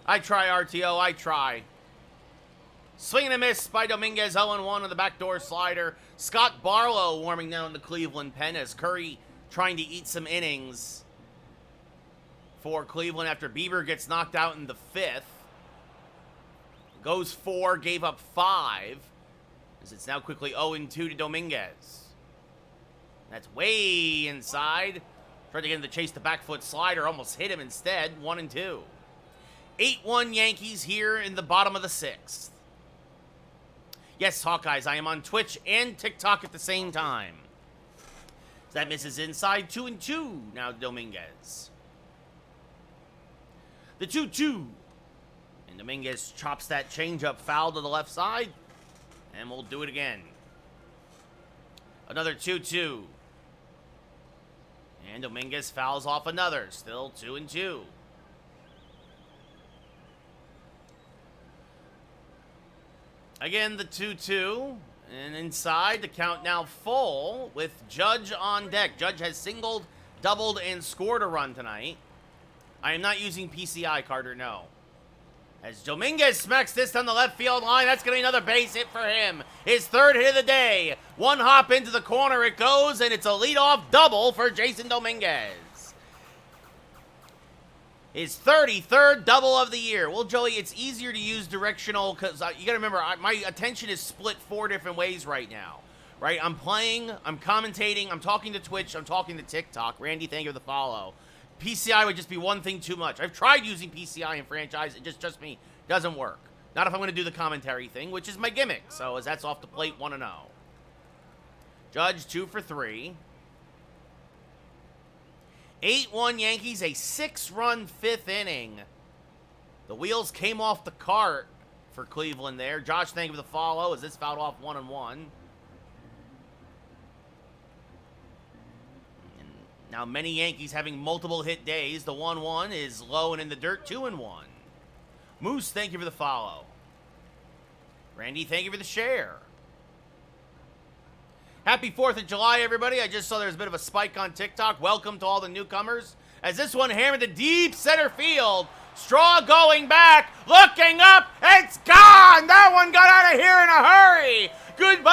Speaker 1: I try, RTO, I try. Swing and a miss by Dominguez, 0-1 on the backdoor slider. Scott Barlow warming down the Cleveland pen as Curry trying to eat some innings for Cleveland after Bieber gets knocked out in the 5th. Goes 4, gave up 5. As it's now quickly 0-2 to Dominguez. That's way inside. Tried to get him to chase the back foot slider, almost hit him instead, 1-2. 8-1 Yankees here in the bottom of the 6th. Yes, Hawkeyes, I am on Twitch and TikTok at the same time. That misses inside, 2-2 now Dominguez. The 2-2. And Dominguez chops that changeup foul to the left side. And we'll do it again. Another 2-2. And Dominguez fouls off another. Still 2-2. Again, the 2-2. And inside, the count now full with Judge on deck. Judge has singled, doubled, and scored a run tonight. I am not using PCI, Carter, no. As Dominguez smacks this down the left field line, that's going to be another base hit for him. His 3rd hit of the day. 1 hop into the corner it goes, and it's a leadoff double for Jason Dominguez. His 33rd double of the year. Well, Joey, it's easier to use directional because you got to remember, my attention is split 4 different ways right now. Right? I'm playing, I'm commentating, I'm talking to Twitch, I'm talking to TikTok. Randy, thank you for the follow. PCI would just be one thing too much. I've tried using PCI in franchise. It just me. Doesn't work. Not if I'm going to do the commentary thing, which is my gimmick. So as that's off the plate, 1-0. Judge 2 for 3. 8-1 Yankees, a 6-run 5th inning. The wheels came off the cart for Cleveland there. Josh, thank you for the follow as this fouled off 1-1. Now, many Yankees having multiple hit days. The 1-1 is low and in the dirt, 2-1. Moose, thank you for the follow. Randy, thank you for the share. Happy 4th of July, everybody. I just saw there's a bit of a spike on TikTok. Welcome to all the newcomers. As this one hammered to deep center field. Straw going back, looking up. It's gone. That one got out of here in a hurry. Goodbye,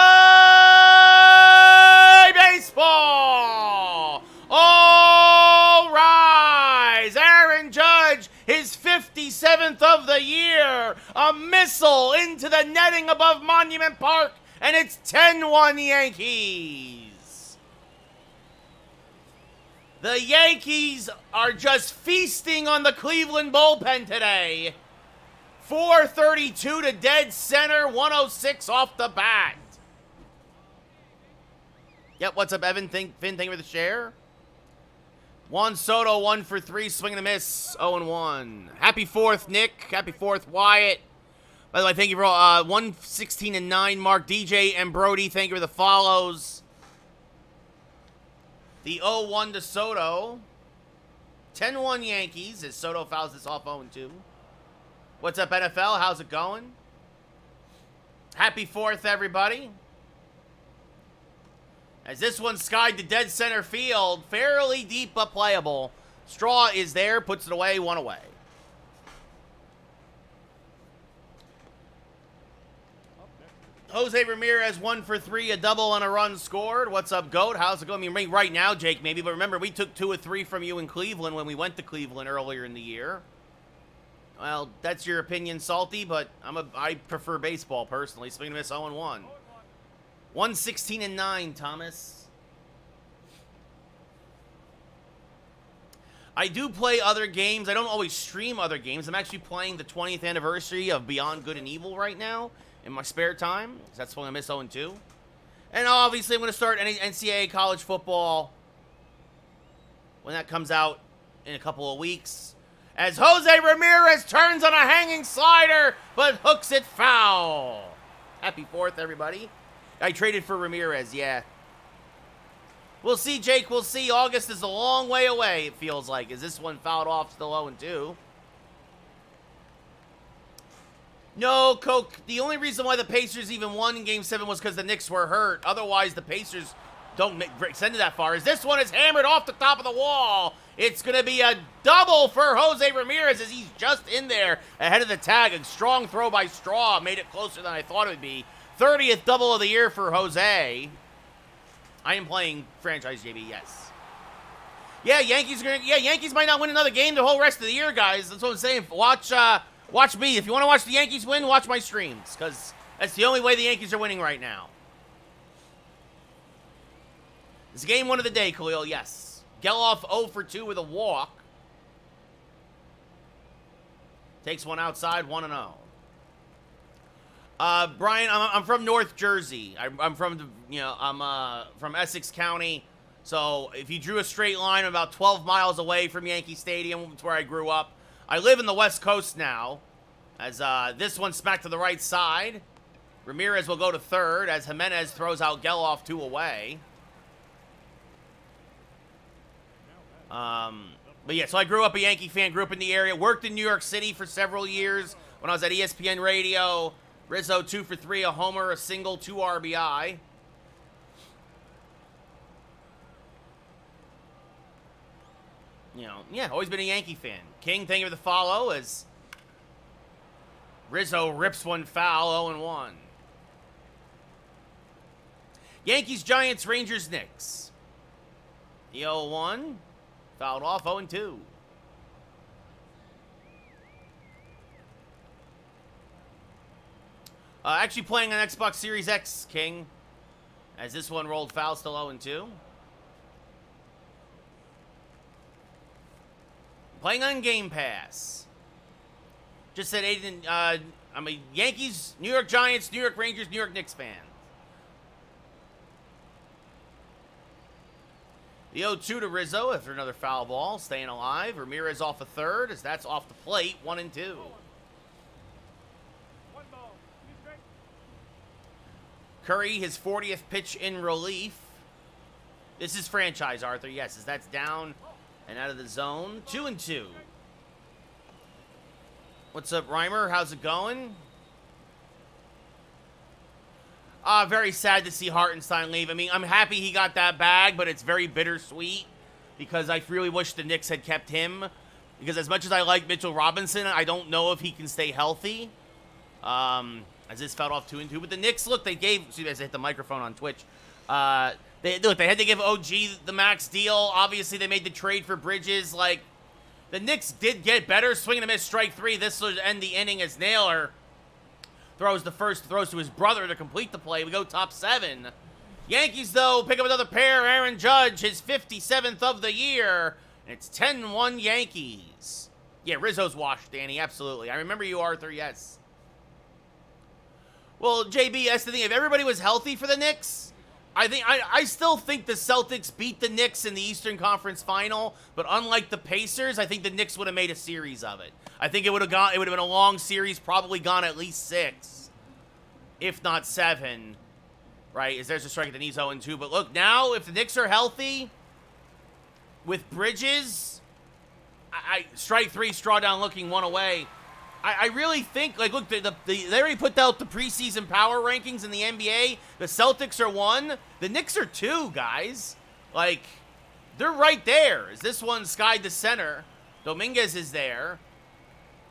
Speaker 1: baseball! All rise! Aaron Judge, his 57th of the year. A missile into the netting above Monument Park, and it's 10-1 Yankees. The Yankees are just feasting on the Cleveland bullpen today. 432 to dead center, 106 off the bat. Yep, what's up, Evan? Finn, thank you for the share. Juan Soto, 1 for 3, swing and a miss, 0-1. Happy 4th, Nick. Happy 4th, Wyatt. By the way, thank you for 116 and 9, Mark, DJ, and Brody. Thank you for the follows. The 0-1 to Soto. 10-1 Yankees as Soto fouls this off 0-2. What's up, NFL? How's it going? Happy 4th, everybody. As this one skied to dead center field, fairly deep but playable. Straw is there, puts it away, 1 away. Jose Ramirez, 1 for 3, a double and a run scored. What's up, GOAT? How's it going? I mean, right now, Jake, maybe, but remember, we took 2 or 3 from you in Cleveland when we went to Cleveland earlier in the year. Well, that's your opinion, Salty, but I prefer baseball, personally. Swing and miss, 0-1. 116 and 9, Thomas. I do play other games. I don't always stream other games. I'm actually playing the 20th anniversary of Beyond Good and Evil right now in my spare time. That's when I miss 0-2. And obviously, I'm going to start NCAA college football when that comes out in a couple of weeks. As Jose Ramirez turns on a hanging slider, but hooks it foul. Happy 4th, everybody. I traded for Ramirez, yeah. We'll see, Jake. We'll see. August is a long way away, it feels like. Is this one fouled off, still 0-2? No, Coke. The only reason why the Pacers even won in Game 7 was because the Knicks were hurt. Otherwise, the Pacers don't extend it that far. As this one is hammered off the top of the wall. It's going to be a double for Jose Ramirez as he's just in there ahead of the tag. A strong throw by Straw made it closer than I thought it would be. 30th double of the year for Jose. I am playing franchise JB, yes. Yeah, Yankees might not win another game the whole rest of the year, guys. That's what I'm saying. Watch me. If you want to watch the Yankees win, watch my streams, because that's the only way the Yankees are winning right now. It's game 1 of the day, Khalil, yes. Geloff 0 for 2 with a walk. Takes one outside, 1-0. Brian, I'm from North Jersey. I'm from, I'm from Essex County. So if you drew a straight line, I'm about 12 miles away from Yankee Stadium. It's where I grew up. I live in the West Coast now. As this one smacked to the right side. Ramirez will go to third as Jimenez throws out Geloff 2 away. But yeah, so I grew up a Yankee fan, grew up in the area, worked in New York City for several years when I was at ESPN Radio. Rizzo 2 for 3, a homer, a single, 2 RBI. Yeah, always been a Yankee fan. King, thank you for the follow as Rizzo rips one foul, 0-1. Yankees, Giants, Rangers, Knicks. The 0-1, fouled off, 0-2. Actually playing on Xbox Series X, King. As this one rolled foul, still 0-2. Playing on Game Pass. Just said Aiden, I'm a Yankees, New York Giants, New York Rangers, New York Knicks fan. The 0-2 to Rizzo after another foul ball, staying alive. Ramirez off a third as that's off the plate, 1-2. Curry, his 40th pitch in relief. This is franchise, Arthur. Yes, as that's down and out of the zone. 2-2. What's up, Reimer? How's it going? Very sad to see Hartenstein leave. I mean, I'm happy he got that bag, but it's very bittersweet because I really wish the Knicks had kept him. Because as much as I like Mitchell Robinson, I don't know if he can stay healthy. As this fouled off 2-2. But the Knicks, look, they gave... See, guys, I hit the microphone on Twitch. They had to give OG the max deal. Obviously, they made the trade for Bridges. Like, the Knicks did get better. Swing and a miss, strike 3. This will end the inning as Naylor throws to his brother to complete the play. We go top 7. Yankees, though, pick up another pair. Aaron Judge, his 57th of the year. And it's 10-1 Yankees. Yeah, Rizzo's washed, Danny, absolutely. I remember you, Arthur, yes. Well, JB, that's the thing. If everybody was healthy for the Knicks, I still think the Celtics beat the Knicks in the Eastern Conference Final, but unlike the Pacers, I think the Knicks would have made a series of it. I think it would have been a long series, probably gone at least 6, if not 7. Right? As there's a strike at the knees 0-2. But look, now if the Knicks are healthy with Bridges, I strike 3, straw down looking 1 away. I really think, like, look, they already put out the preseason power rankings in the NBA. The Celtics are 1. The Knicks are 2, guys. Like, they're right there. As this one skied to center. Dominguez is there.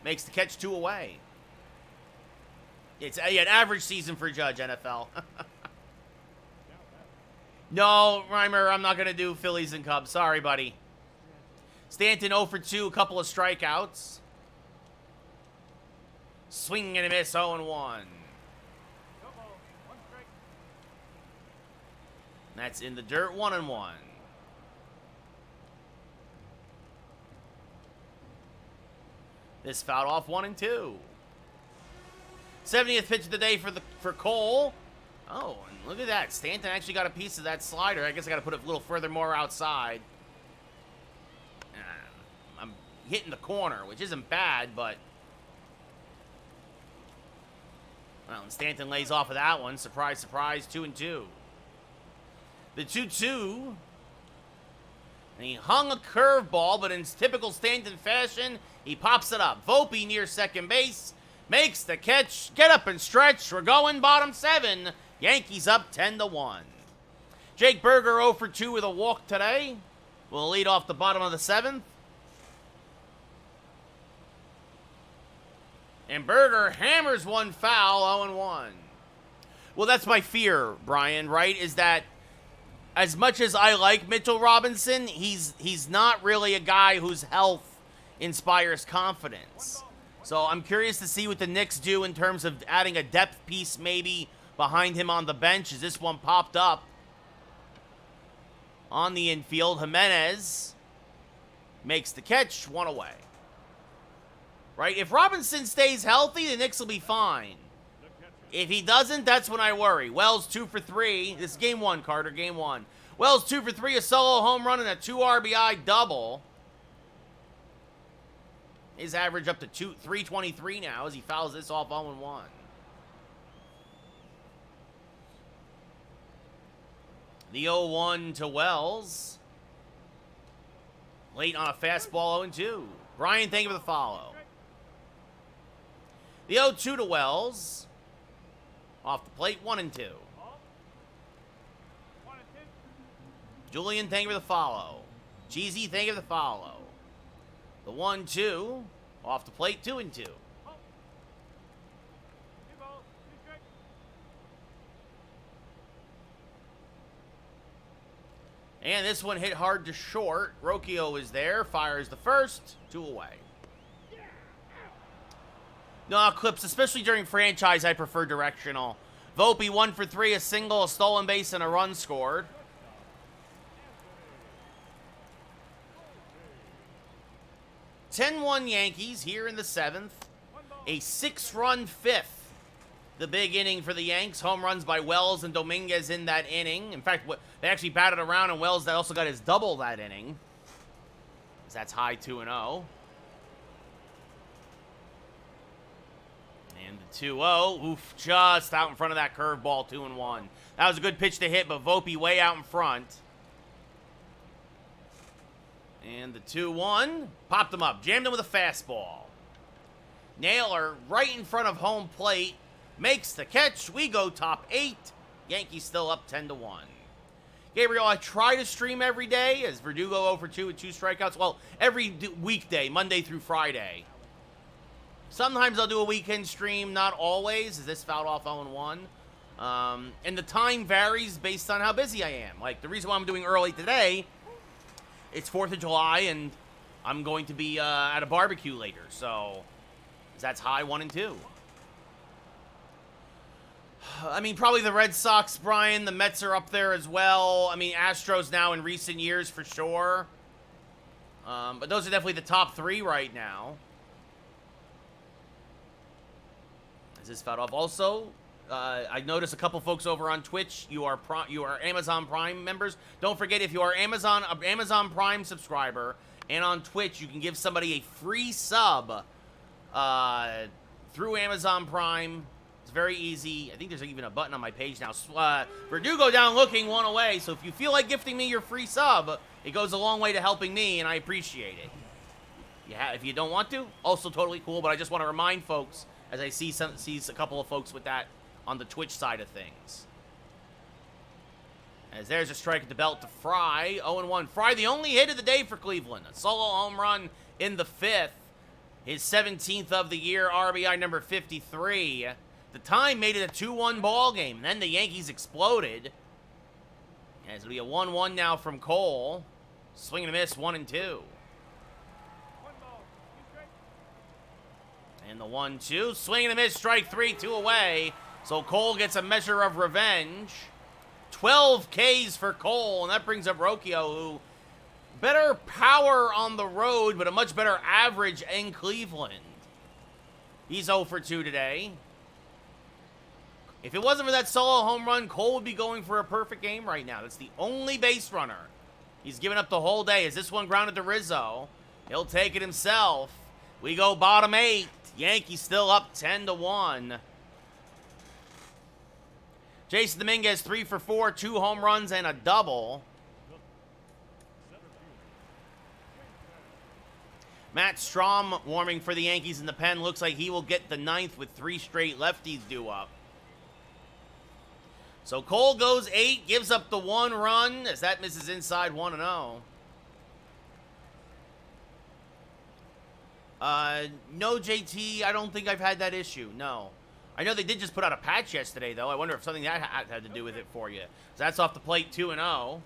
Speaker 1: Makes the catch 2 away. It's an average season for Judge, NFL. No, Reimer, I'm not going to do Phillies and Cubs. Sorry, buddy. Stanton 0 for 2, a couple of strikeouts. Swing and a miss, 0-1. That's in the dirt, 1-1. This fouled off 1-2. 70th pitch of the day for Cole. Oh, and look at that. Stanton actually got a piece of that slider. I guess I got to put it a little further more outside. I'm hitting the corner, which isn't bad, but... Well, and Stanton lays off of that one. Surprise, surprise, 2-2. The 2-2. And he hung a curveball, but in typical Stanton fashion, he pops it up. Volpe near second base. Makes the catch. Get up and stretch. We're going bottom 7. Yankees up 10-1. Jake Berger 0 for 2 with a walk today. Will lead off the bottom of the 7th. And Berger hammers one foul, 0-1. Well, that's my fear, Brian, right? Is that as much as I like Mitchell Robinson, he's not really a guy whose health inspires confidence. So I'm curious to see what the Knicks do in terms of adding a depth piece maybe behind him on the bench as this one popped up on the infield. Jimenez makes the catch, 1 away. Right? If Robinson stays healthy, the Knicks will be fine. If he doesn't, that's when I worry. Wells 2 for 3. This is game 1, Carter, game 1. Wells 2 for 3, a solo home run and a 2 RBI double. His average up to 323 now as he fouls this off 0-1. The 0-1 to Wells. Late on a fastball, 0-2. Brian, thank you for the follow. The 0-2 to Wells. Off the plate, 1-2. Julian, thank you for the follow. Cheesy, thank you for the follow. The 1-2. Off the plate, 2-2. And this one hit hard to short. Rocchio is there. Fires the first. 2 away. No, clips, especially during franchise, I prefer directional. Volpe 1 for 3, a single, a stolen base, and a run scored. (10-1) Yankees here in the 7th. A 6-run 5th. The big inning for the Yanks. Home runs by Wells and Dominguez in that inning. In fact, they actually batted around, and Wells also got his double that inning. That's high 2-0. And the 2-0, oof, just out in front of that curveball, 2-1. That was a good pitch to hit, but Volpe way out in front. And the 2-1, popped him up, jammed him with a fastball. Naylor right in front of home plate, makes the catch. We go top 8. Yankees still up 10-1. Gabriel, I try to stream every day as Verdugo 0 for 2 with 2 strikeouts. Well, every weekday, Monday through Friday. Sometimes I'll do a weekend stream, not always. Is this fouled off 0-1? And the time varies based on how busy I am. Like, the reason why I'm doing early today, it's 4th of July, and I'm going to be at a barbecue later. So, that's high 1 and 2. I mean, probably the Red Sox, Brian. The Mets are up there as well. I mean, Astros now in recent years for sure. But those are definitely the top 3 right now. Is this fouled off? Also, I noticed a couple folks over on Twitch. You are Amazon Prime members. Don't forget, if you are Amazon Prime subscriber and on Twitch, you can give somebody a free sub through Amazon Prime. It's very easy. I think there's even a button on my page now. Verdugo down looking, 1 away. So if you feel like gifting me your free sub, it goes a long way to helping me, and I appreciate it. If you don't want to, also totally cool. But I just want to remind folks, as I see a couple of folks with that on the Twitch side of things. As there's a strike at the belt to Fry. 0-1. Fry, the only hit of the day for Cleveland. A solo home run in the 5th. His 17th of the year, RBI number 53. The time made it a 2-1 ball game. Then the Yankees exploded. As it'll be a 1-1 now from Cole. Swing and a miss, 1 and 2. And the 1-2. Swing and a miss, strike 3, 2 away. So Cole gets a measure of revenge. 12 Ks for Cole, and that brings up Rocchio, who better power on the road, but a much better average in Cleveland. He's 0 for 2 today. If it wasn't for that solo home run, Cole would be going for a perfect game right now. That's the only base runner he's given up the whole day. As this one grounded to Rizzo, he'll take it himself. We go bottom 8. Yankees still up 10-1. Jason Dominguez, 3 for 4, 2 home runs and a double. Matt Strahm warming for the Yankees in the pen. Looks like he will get the 9th with 3 straight lefties due up. So Cole goes 8, gives up the 1 run as that misses inside 1-0. No, JT, I don't think I've had that issue, no. I know they did just put out a patch yesterday, though. I wonder if something that had to do with it for you. So that's off the plate, 2-0.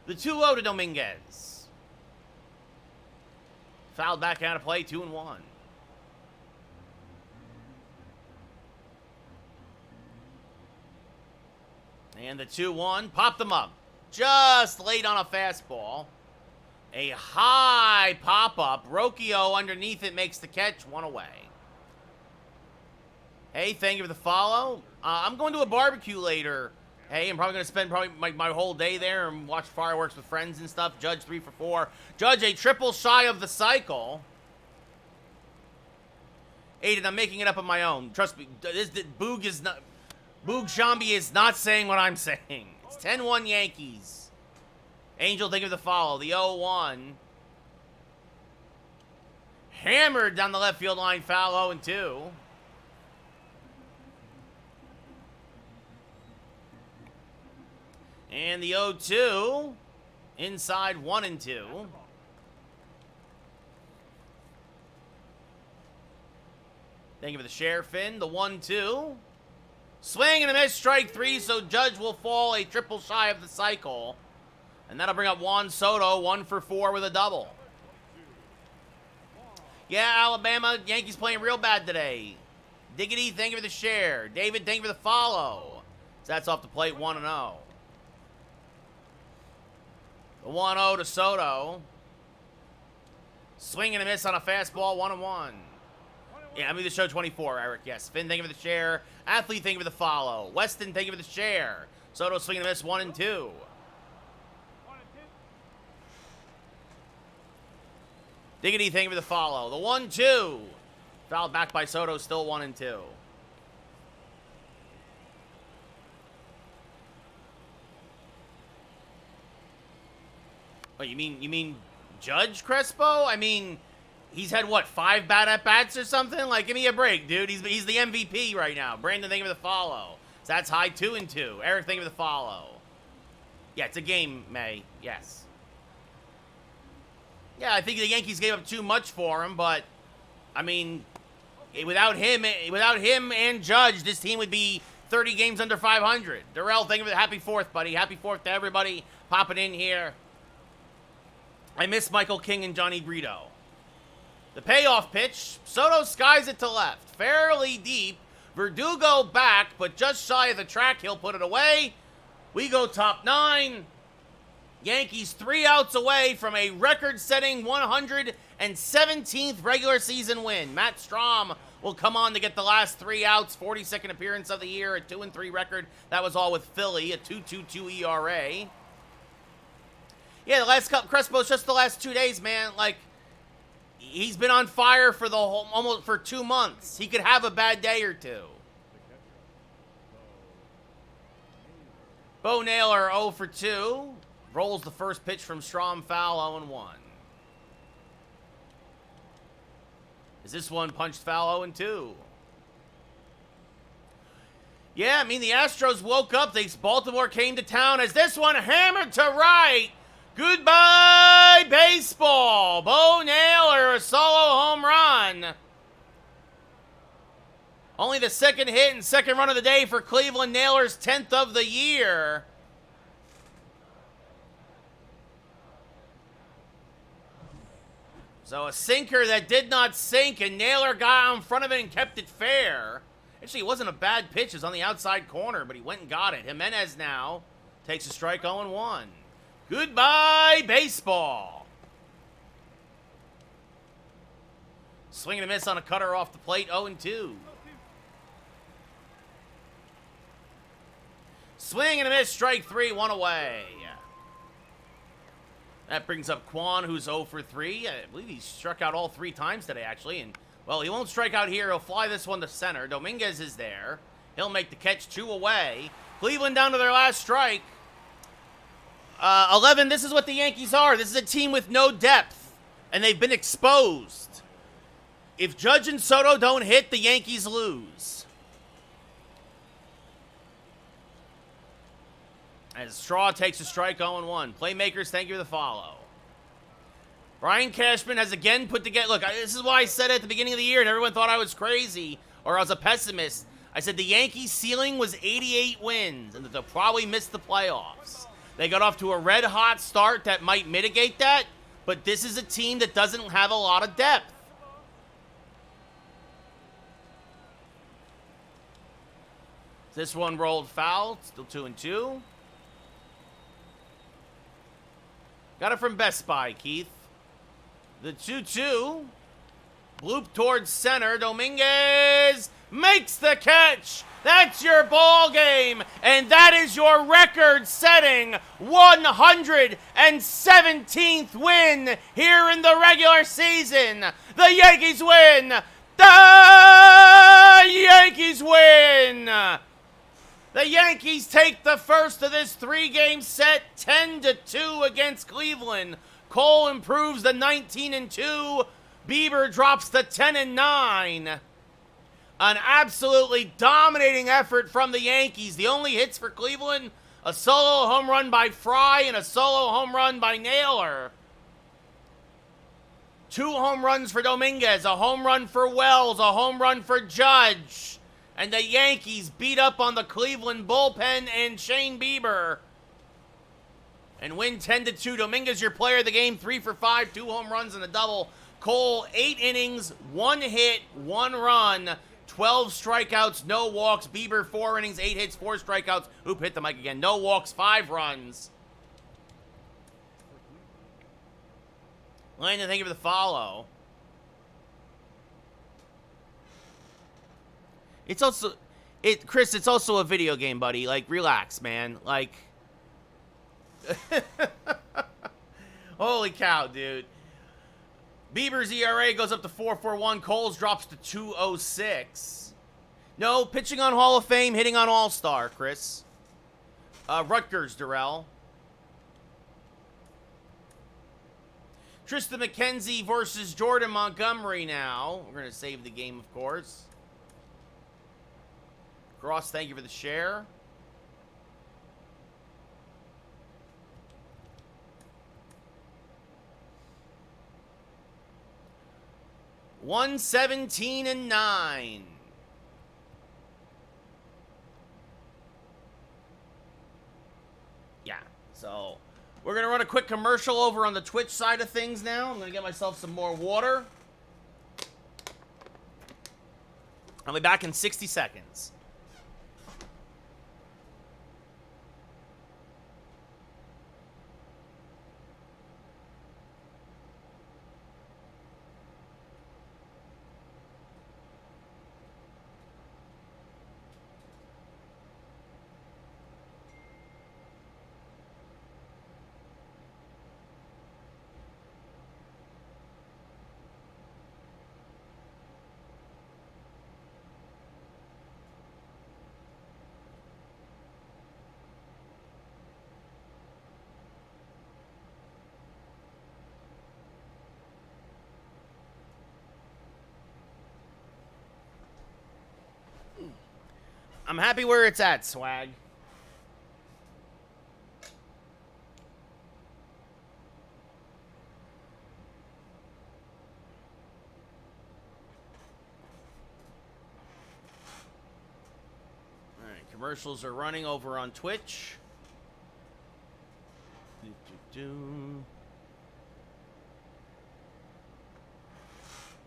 Speaker 1: The 2-0 to Dominguez. Fouled back out of play, 2-1. And the 2-1, popped them up. Just late on a fastball. A high pop-up. Rocchio underneath it makes the catch, 1 away. Hey, thank you for the follow. I'm going to a barbecue later. Hey, I'm probably going to spend my whole day there and watch fireworks with friends and stuff. Judge 3 for 4. Judge a triple shy of the cycle. Aiden, I'm making it up on my own. Trust me, Boog Shambi is not saying what I'm saying. It's 10-1 Yankees. Angel, thank you for the follow. The 0-1. Hammered down the left field line, foul, 0-2. And the 0-2. Inside 1-2. Thank you for the share, Finn. The 1-2. Swing and a miss, strike 3, so Judge will fall a triple shy of the cycle. And that'll bring up Juan Soto, 1 for 4 with a double. Yeah, Alabama, Yankees playing real bad today. Diggity, thank you for the share. David, thank you for the follow. So that's off the plate, 1-0. The 1-0 to Soto. Swing and a miss on a fastball, 1-1. Yeah, I'm going to show 24, Eric. Yes. Finn, thank you for the share. Athlete, thank you for the follow. Weston, thank you for the share. Soto swing and a miss, 1-2. Diggity, thank you for the follow. The 1-2. Fouled back by Soto, still 1-2. Oh, you mean Judge Crespo? I mean, he's had, what, 5 bad at-bats or something? Like, give me a break, dude. He's the MVP right now. Brandon, thank you for the follow. So that's high 2-2. Eric, thank you for the follow. Yeah, it's a game, May. Yes. Yeah, I think the Yankees gave up too much for him, but I mean, without him and Judge, this team would be 30 games under 500. Darrell, thank you for the happy 4th, buddy. Happy 4th to everybody popping in here. I miss Michael King and Johnny Brito. The payoff pitch. Soto skies it to left. Fairly deep. Verdugo back, but just shy of the track. He'll put it away. We go top 9. Yankees 3 outs away from a record-setting 117th regular season win. Matt Strahm will come on to get the last 3 outs. 42nd appearance of the year, a 2-3 record. That was all with Philly, a 2.22 ERA. Yeah, the last couple, Crespo's just the last 2 days, man. Like, he's been on fire for the whole, almost for 2 months. He could have a bad day or two. Bo Naylor 0 for 2. Rolls the first pitch from Strahm, foul, 0-1. Is this one punched foul, 0-2? Yeah, I mean, the Astros woke up. Baltimore came to town as this one hammered to right. Goodbye, baseball. Bo Naylor, a solo home run. Only the second hit and second run of the day for Cleveland. Naylor's 10th of the year. So a sinker that did not sink, and Naylor got out in front of it and kept it fair. Actually, it wasn't a bad pitch. It was on the outside corner, but he went and got it. Jimenez now takes a strike, 0-1. Goodbye, baseball. Swing and a miss on a cutter off the plate, 0-2. Swing and a miss, strike 3, 1 away. That brings up Juan, who's 0 for 3. I believe he struck out all 3 times today, actually. And, well, he won't strike out here. He'll fly this one to center. Dominguez is there. He'll make the catch, 2 away. Cleveland down to their last strike. 11, this is what the Yankees are. This is a team with no depth, and they've been exposed. If Judge and Soto don't hit, the Yankees lose. As Straw takes a strike, 0-1. Playmakers, thank you for the follow. Brian Cashman has again put together... Look, this is why I said at the beginning of the year, and everyone thought I was crazy, or I was a pessimist. I said the Yankees' ceiling was 88 wins, and that they'll probably miss the playoffs. They got off to a red-hot start that might mitigate that, but this is a team that doesn't have a lot of depth. This one rolled foul, still 2-2. Got it from Best Buy, Keith. The 2-2. Bloop towards center. Dominguez makes the catch. That's your ball game. And that is your record-setting 117th win here in the regular season. The Yankees win. The Yankees win. The Yankees take the first of this 3-game set, 10-2 against Cleveland. Cole improves to 19-2. Bieber drops to 10-9. An absolutely dominating effort from the Yankees. The only hits for Cleveland, a solo home run by Fry and a solo home run by Naylor. 2 home runs for Dominguez, a home run for Wells, a home run for Judge. And the Yankees beat up on the Cleveland bullpen and Shane Bieber. And win 10-2. Dominguez, your player of the game, 3 for 5, 2 home runs and a double. Cole, 8 innings, 1 hit, 1 run, 12 strikeouts, no walks. Bieber, 4 innings, 8 hits, 4 strikeouts. Oop, hit the mic again. No walks, 5 runs. Landon, thank you for the follow. It's also, Chris, it's also a video game, buddy. Like, relax, man. Like, holy cow, dude. Bieber's ERA goes up to 4.41. Cole's drops to 2.06. No, pitching on Hall of Fame, hitting on All-Star, Chris. Rutgers, Darrell. Tristan McKenzie versus Jordan Montgomery now. We're going to save the game, of course. Gross, thank you for the share. 117-9. Yeah, so we're going to run a quick commercial over on the Twitch side of things now. I'm going to get myself some more water. I'll be back in 60 seconds. I'm happy where it's at, swag. All right, commercials are running over on Twitch. All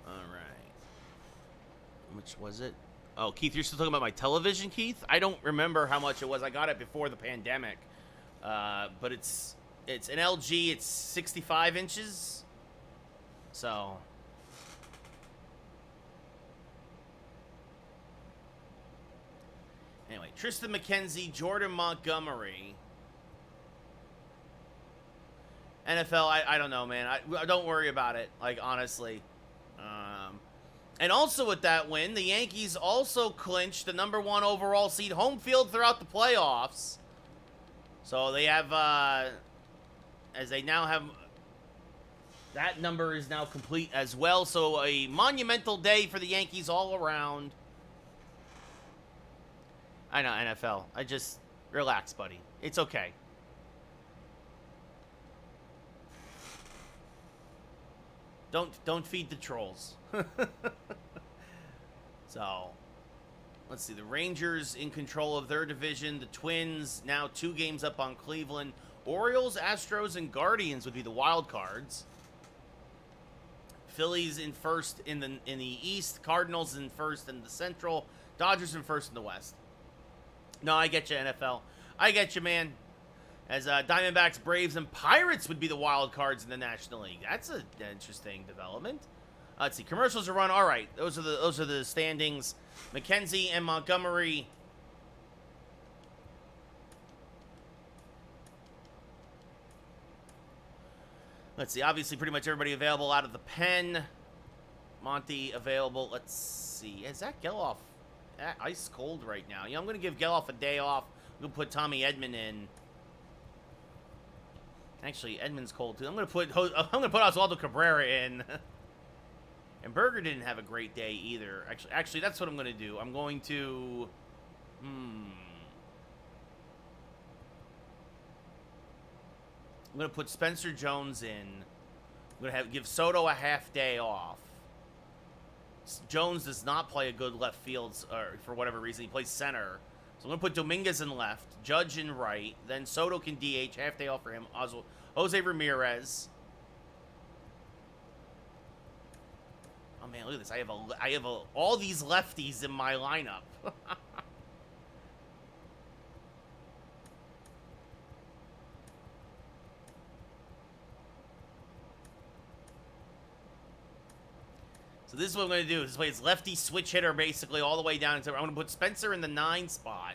Speaker 1: right. Which was it? Oh, Keith, you're still talking about my television, Keith? I don't remember how much it was. I got it before the pandemic. But it's an LG. It's 65 inches. So. Anyway, Tristan McKenzie, Jordan Montgomery. NFL, I don't know, man. I don't worry about it, like, honestly. And also with that win, the Yankees also clinched the #1 overall seed, home field throughout the playoffs. So they have, as they now have, that number is now complete as well. So a monumental day for the Yankees all around. I know, NFL. I just, relax, buddy. It's okay. Don't feed the trolls. So, let's see. The Rangers in control of their division. The Twins now 2 games up on Cleveland. Orioles, Astros, and Guardians would be the wild cards. Phillies in first in the East. Cardinals in first in the Central. Dodgers in first in the West. No, I get you, NFL. I get you, man. As Diamondbacks, Braves, and Pirates would be the wild cards in the National League. That's an interesting development. Let's see. Commercials are run. All right. Those are the standings. McKenzie and Montgomery. Let's see. Obviously, pretty much everybody available out of the pen. Monty available. Let's see. Is Zach Geloff ice cold right now? Yeah, I'm going to give Geloff a day off. I'm going to put Tommy Edman in. Actually, Edman's cold too. I'm gonna put Oswaldo Cabrera in. And Berger didn't have a great day either. Actually, that's what I'm gonna do. I'm going to. I'm gonna put Spencer Jones in. I'm gonna give Soto a half day off. Jones does not play a good left field, or for whatever reason, he plays center. So I'm going to put Dominguez in left, Judge in right, then Soto can DH, half day off for him, Jose Ramirez. Oh man, look at this. I have all these lefties in my lineup. So this is what I'm going to do. This play is lefty switch hitter basically all the way down. I'm going to put Spencer in the 9 spot.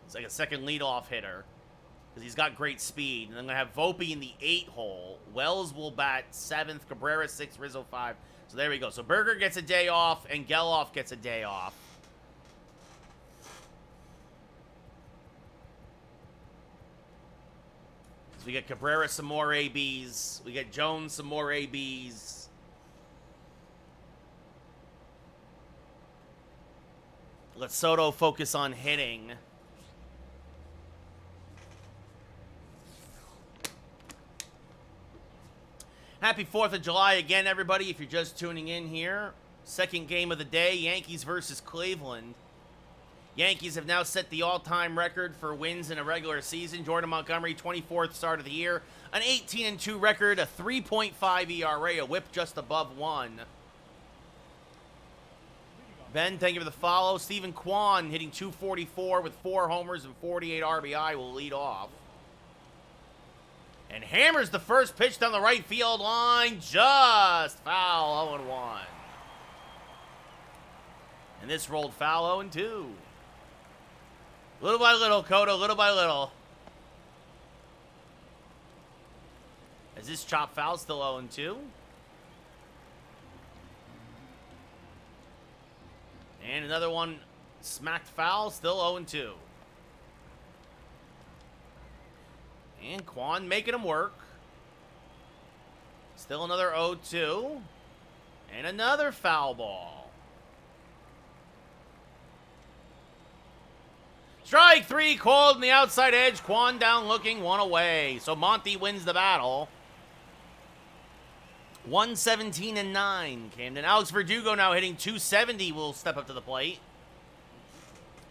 Speaker 1: It's like a second leadoff hitter because he's got great speed. And I'm going to have Volpe in the 8 hole. Wells will bat 7th. Cabrera 6th. Rizzo 5. So there we go. So Berger gets a day off and Geloff gets a day off. So we get Cabrera some more ABs. We get Jones some more ABs. Let Soto focus on hitting. Happy 4th of July again, everybody. If you're just tuning in here, second game of the day, Yankees versus Cleveland. Yankees have now set the all-time record for wins in a regular season. Jordan Montgomery, 24th start of the year. An 18-2 record, a 3.5 ERA, a whip just above 1. Ben, thank you for the follow. Stephen Juan hitting .244 with 4 homers and 48 RBI will lead off. And hammers the first pitch down the right field line. Just foul, 0-1. And this rolled foul, 0-2. Little by little, Coda, little by little. Is this chop foul still 0-2? And another one smacked foul, still 0-2. And Quan making him work. Still another 0-2. And another foul ball. Strike 3 called on the outside edge. Quan down looking, 1 away. So Monty wins the battle. 117-9, Camden. Alex Verdugo now hitting .270 will step up to the plate.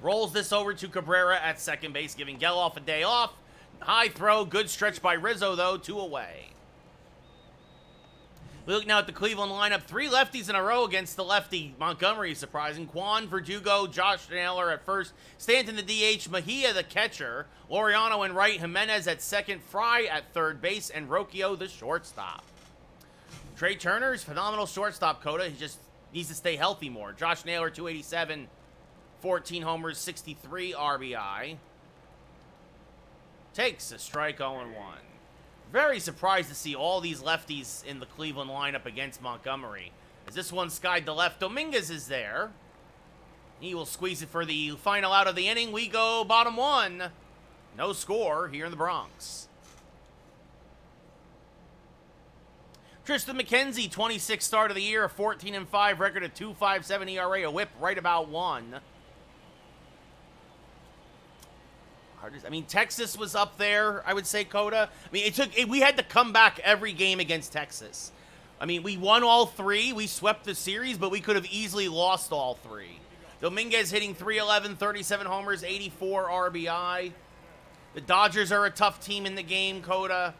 Speaker 1: Rolls this over to Cabrera at second base, giving Geloff a day off. High throw, good stretch by Rizzo, though, 2 away. We look now at the Cleveland lineup. 3 lefties in a row against the lefty. Montgomery is surprising. Juan, Verdugo, Josh Naylor at first. Stanton the DH, Mejia the catcher. Laureano in right, Jimenez at second, Fry at third base, and Rocchio the shortstop. Trey Turner's phenomenal shortstop, Coda. He just needs to stay healthy more. Josh Naylor, 287, 14 homers, 63 RBI. Takes a strike, 0-1. Very surprised to see all these lefties in the Cleveland lineup against Montgomery. As this one skied to left, Dominguez is there. He will squeeze it for the final out of the inning. We go bottom 1. No score here in the Bronx. Tristan McKenzie, 26th start of the year, a 14-5 record, a 2.57 ERA, a whip right about 1. I mean, Texas was up there, I would say, Coda. I mean, we had to come back every game against Texas. I mean, we won all 3. We swept the series, but we could have easily lost all 3. Dominguez hitting .311, 37 homers, 84 RBI. The Dodgers are a tough team in the game, Coda.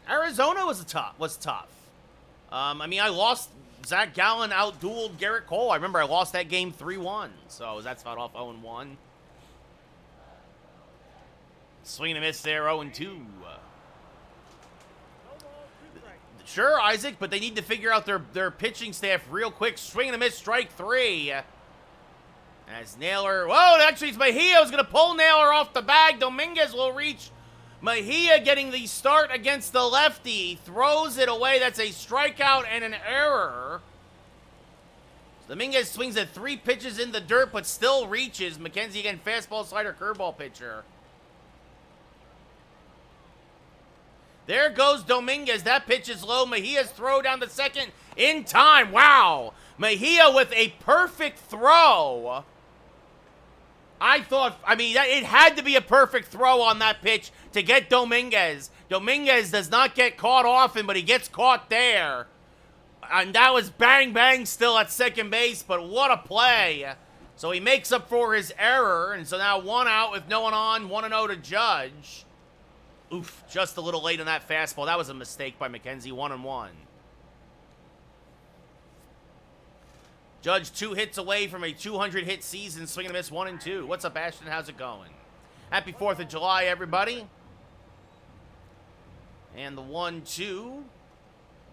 Speaker 1: Arizona was tough. I mean, I lost. Zach Gallen outdueled Garrett Cole. I remember I lost that game 3-1. So that's about off 0-1. Swing and a miss there, 0-2. Sure, Isaac, but they need to figure out their pitching staff real quick. Swing and a miss, strike 3. As Naylor, whoa, actually it's Mejia who's going to pull Naylor off the bag. Dominguez will reach. Mejia getting the start against the lefty. Throws it away. That's a strikeout and an error. Dominguez swings at 3 pitches in the dirt, but still reaches. McKenzie again, fastball, slider, curveball pitcher. There goes Dominguez. That pitch is low. Mejia's throw down to second in time. Wow. Mejia with a perfect throw. I mean, it had to be a perfect throw on that pitch to get Dominguez. Dominguez does not get caught often, but he gets caught there. And that was bang, bang still at second base, but what a play. So he makes up for his error, and so now 1 out with no one on, 1-0 to Judge. Oof, just a little late on that fastball. That was a mistake by McKenzie, 1-1. Judge 2 hits away from a 200-hit season, swing and a miss, 1-2. What's up, Ashton? How's it going? Happy 4th of July, everybody. And the 1-2.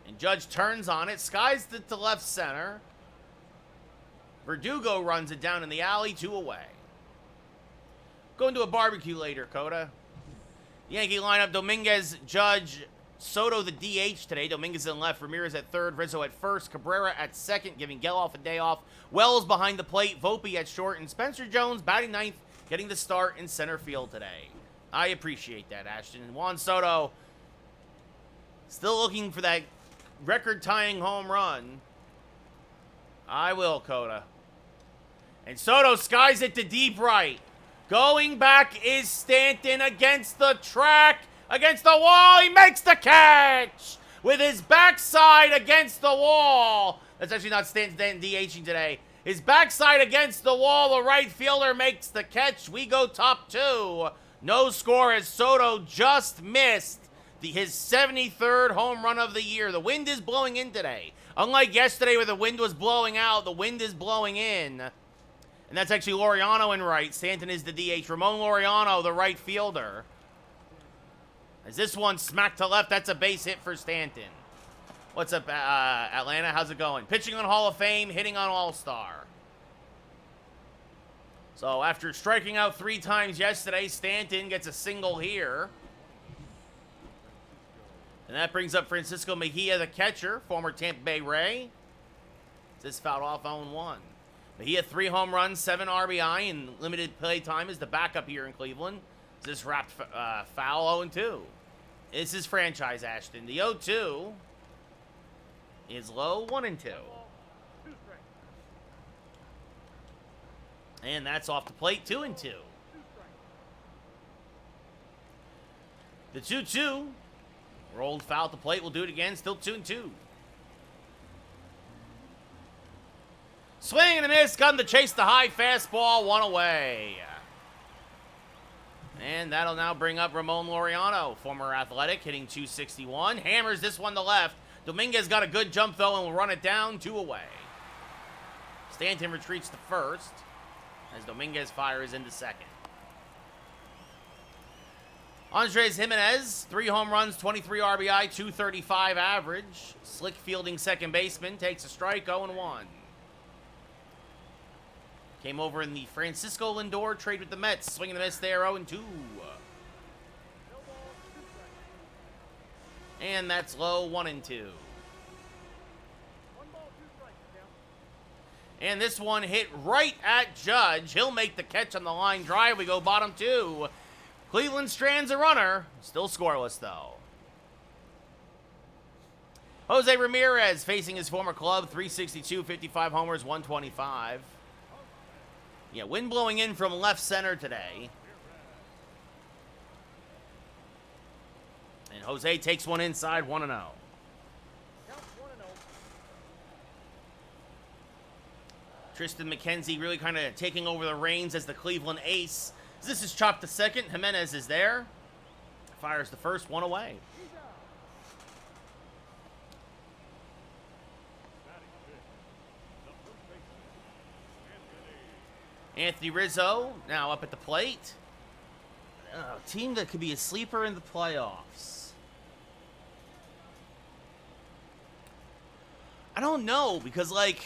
Speaker 1: And Judge turns on it, skies it to left center. Verdugo runs it down in the alley, 2 away. Going to a barbecue later, Coda. Yankee lineup, Dominguez, Judge, Soto the DH today. Dominguez in left, Ramirez at third, Rizzo at first, Cabrera at second, giving Geloff a day off. Wells behind the plate, Volpe at short, and Spencer Jones batting ninth, getting the start in center field today. I appreciate that, Ashton. And Juan Soto still looking for that record-tying home run. I will, Coda. And Soto skies it to deep right. Going back is Stanton against the track. against the wall. He makes the catch with his backside against the wall. That's actually not Stanton DHing today. His backside against the wall. The right fielder makes the catch. We go top 2. No score as Soto just missed his 73rd home run of the year. The wind is blowing in today. Unlike yesterday where the wind was blowing out, the wind is blowing in. And that's actually Laureano in right. Stanton is the DH. Ramon Laureano, the right fielder. As this one smacked to left, that's a base hit for Stanton. What's up, Atlanta? How's it going? Pitching on Hall of Fame, hitting on All-Star. So after striking out 3 times yesterday, Stanton gets a single here. And that brings up Francisco Mejia, the catcher, former Tampa Bay Ray. This fouled off 0-1. Mejia 3 home runs, 7 RBI, and limited play time as the backup here in Cleveland. This wrapped foul 0-2. This is franchise Ashton. The 0-2 is low, 1-2. And that's off the plate, 2-2. The 2-2 rolled foul at the plate. We'll do it again. Still 2-2. Swing and a miss. Gun to chase the high fastball. 1 away. And that'll now bring up Ramon Laureano, former Athletic, hitting .261. Hammers this one to left. Dominguez got a good jump, though, and will run it down 2 away. Stanton retreats to first as Dominguez fires into second. Andres Jimenez, 3 home runs, 23 RBI, .235 average. Slick fielding second baseman, takes a strike, 0-1. Came over in the Francisco Lindor trade with the Mets. Swing and a miss there, 0-2. And that's low, 1-2. And this one hit right at Judge. He'll make the catch on the line drive. We go bottom 2. Cleveland strands a runner. Still scoreless, though. Jose Ramirez facing his former club. 362, 55 homers, 125. Yeah, wind blowing in from left center today. And Jose takes one inside, 1-0. Tristan McKenzie really kind of taking over the reins as the Cleveland ace. This is chopped to second. Jimenez is there. Fires the first, 1 away. Anthony Rizzo now up at the plate. A team that could be a sleeper in the playoffs. I don't know, because, like,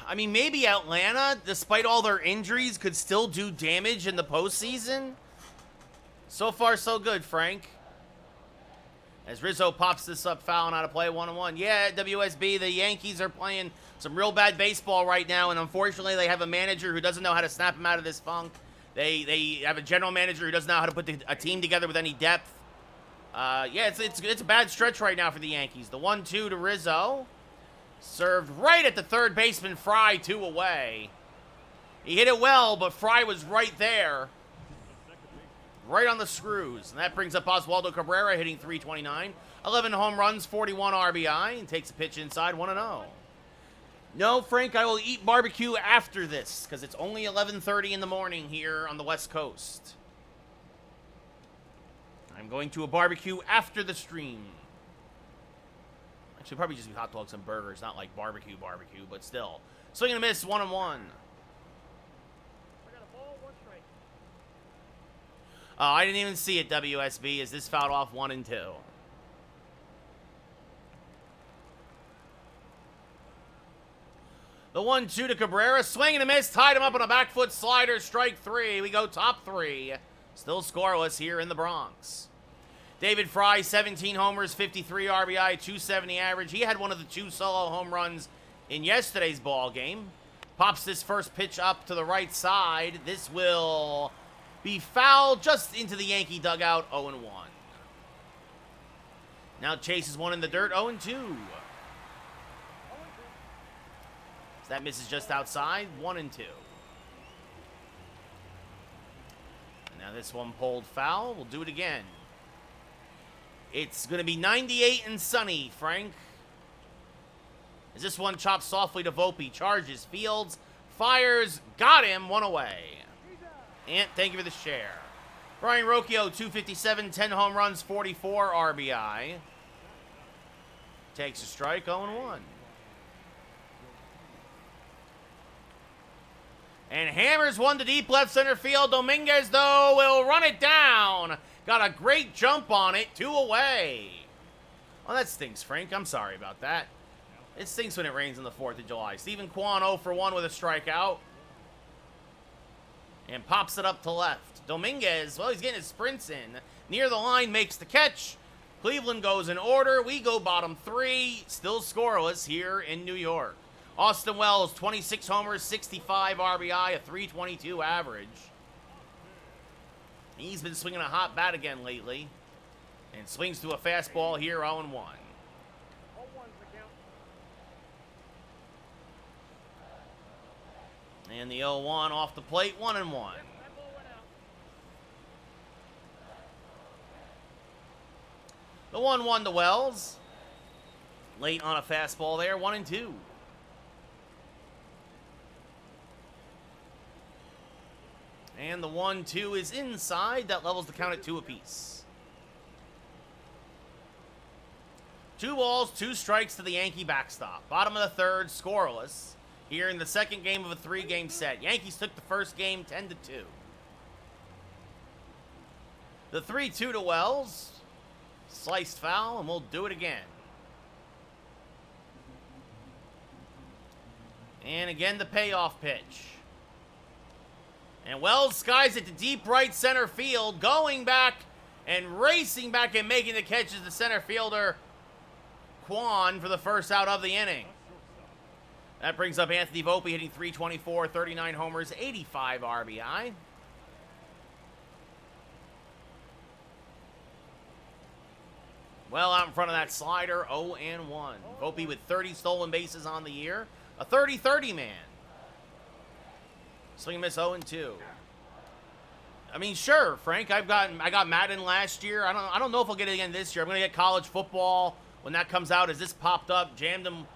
Speaker 1: I mean, maybe Atlanta, despite all their injuries, could still do damage in the postseason. So far, so good, Frank. As Rizzo pops this up, foul and out of play, 1-1. Yeah, at WSB, the Yankees are playing some real bad baseball right now, and unfortunately, they have a manager who doesn't know how to snap them out of this funk. They have a general manager who doesn't know how to put a team together with any depth. Yeah, it's a bad stretch right now for the Yankees. The 1-2 to Rizzo. Served right at the third baseman, Fry, 2 away. He hit it well, but Fry was right there. Right on the screws. And that brings up Oswaldo Cabrera, hitting .329. 11 home runs, 41 RBI, and takes a pitch inside, 1-0. No, Frank, I will eat barbecue after this, because it's only 11:30 in the morning here on the West Coast. I'm going to a barbecue after the stream. Should probably just be hot dogs and burgers, not like barbecue, but still. Swing and a miss, 1-1. I got a ball, 1 strike. Oh, I didn't even see it, WSB, as this fouled off 1-2. The 1-2 to Cabrera, swing and a miss, tied him up on a back foot slider, strike 3. We go top 3. Still scoreless here in the Bronx. David Fry, 17 homers, 53 RBI, .270 average. He had one of the 2 solo home runs in yesterday's ball game. Pops this first pitch up to the right side. This will be fouled just into the Yankee dugout, 0-1. Now chases one in the dirt, 0-2. So that misses just outside, 1-2. And now this one pulled foul. We'll do it again. It's going to be 98 and sunny, Frank. As this one chops softly to Volpe. Charges, fields, fires, got him, one away. Ant, thank you for the share. Brian Rocchio, 257, 10 home runs, 44 RBI. Takes a strike, 0-1. And hammers one to deep left center field. Dominguez, though, will run it down. Got a great jump on it, 2 away. Oh, that stinks, Frank. I'm sorry about that. It stinks when it rains on the 4th of July. Stephen Kwan 0 for 1 with a strikeout. And pops it up to left. Dominguez, well, he's getting his sprints in. Near the line, makes the catch. Cleveland goes in order. We go bottom 3. Still scoreless here in New York. Austin Wells, 26 homers, 65 RBI, a 322 average. He's been swinging a hot bat again lately. And swings to a fastball here, 0-1. And the 0-1 off the plate, 1-1. The 1-1 to Wells. Late on a fastball there, 1-2. And the 1-2 is inside. That levels the count at 2 apiece. 2 balls, 2 strikes to the Yankee backstop. Bottom of the 3rd, scoreless. Here in the second game of a 3-game set. Yankees took the first game 10-2. The 3-2 to Wells. Sliced foul, and we'll do it again. And again, the payoff pitch. And Wells skies it to deep right center field, going back and racing back and making the catch as the center fielder, Juan, for the first out of the inning. That brings up Anthony Volpe hitting .324, 39 homers, 85 RBI. Well out in front of that slider, 0-1. Volpe with 30 stolen bases on the year. A 30-30 man. Swing and miss, 0-2. I mean, sure, Frank. I got Madden last year. I don't know if I'll get it again this year. I'm gonna get college football when that comes out. As this popped up, jammed him,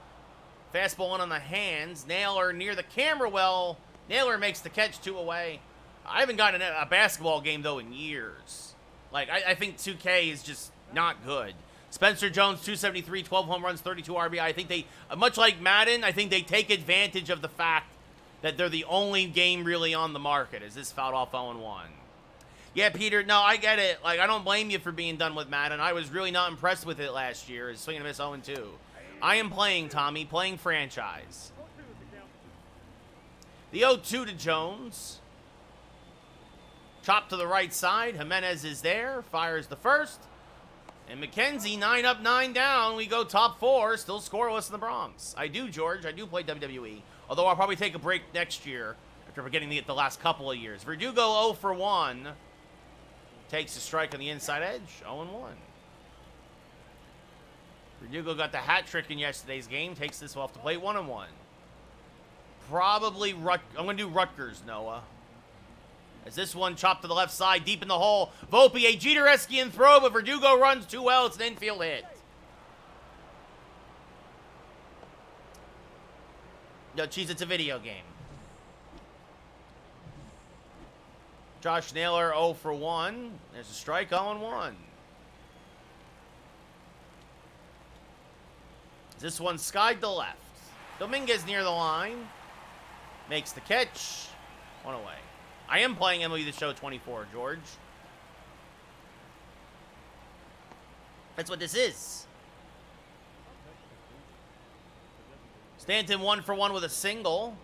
Speaker 1: fastball in on the hands. Naylor near the camera. Well, Naylor makes the catch, 2 away. I haven't gotten a basketball game though in years. Like I think 2K is just not good. Spencer Jones, 273, 12 home runs, 32 RBI. I think they, much like Madden, I think they take advantage of the fact that they're the only game really on the market. Is this fouled off 0-1? Yeah, Peter, no, I get it. Like, I don't blame you for being done with Madden. I was really not impressed with it last year. It's swing and miss 0-2. I am playing, Tommy, playing franchise. The 0-2 to Jones. Chop to the right side. Jimenez is there. Fires the first. And McKenzie, 9 up, 9 down. We go top 4. Still scoreless in the Bronx. I do, George. I do play WWE. Although I'll probably take a break next year after forgetting it the last couple of years. Verdugo 0 for 1. Takes a strike on the inside edge. 0-1. Verdugo got the hat trick in yesterday's game. Takes this off the plate. 1-1. Probably I'm going to do Rutgers, Noah. As this one chopped to the left side, deep in the hole. Volpe, a Jeter-esque throw, but Verdugo runs too well. It's an infield hit. No, geez, it's a video game. Josh Naylor 0 for 1. There's a strike, 0-1. This one skied to left. Dominguez near the line. Makes the catch. 1 away. I am playing MLB The Show 24, George. That's what this is. Stanton 1 for 1 with a single.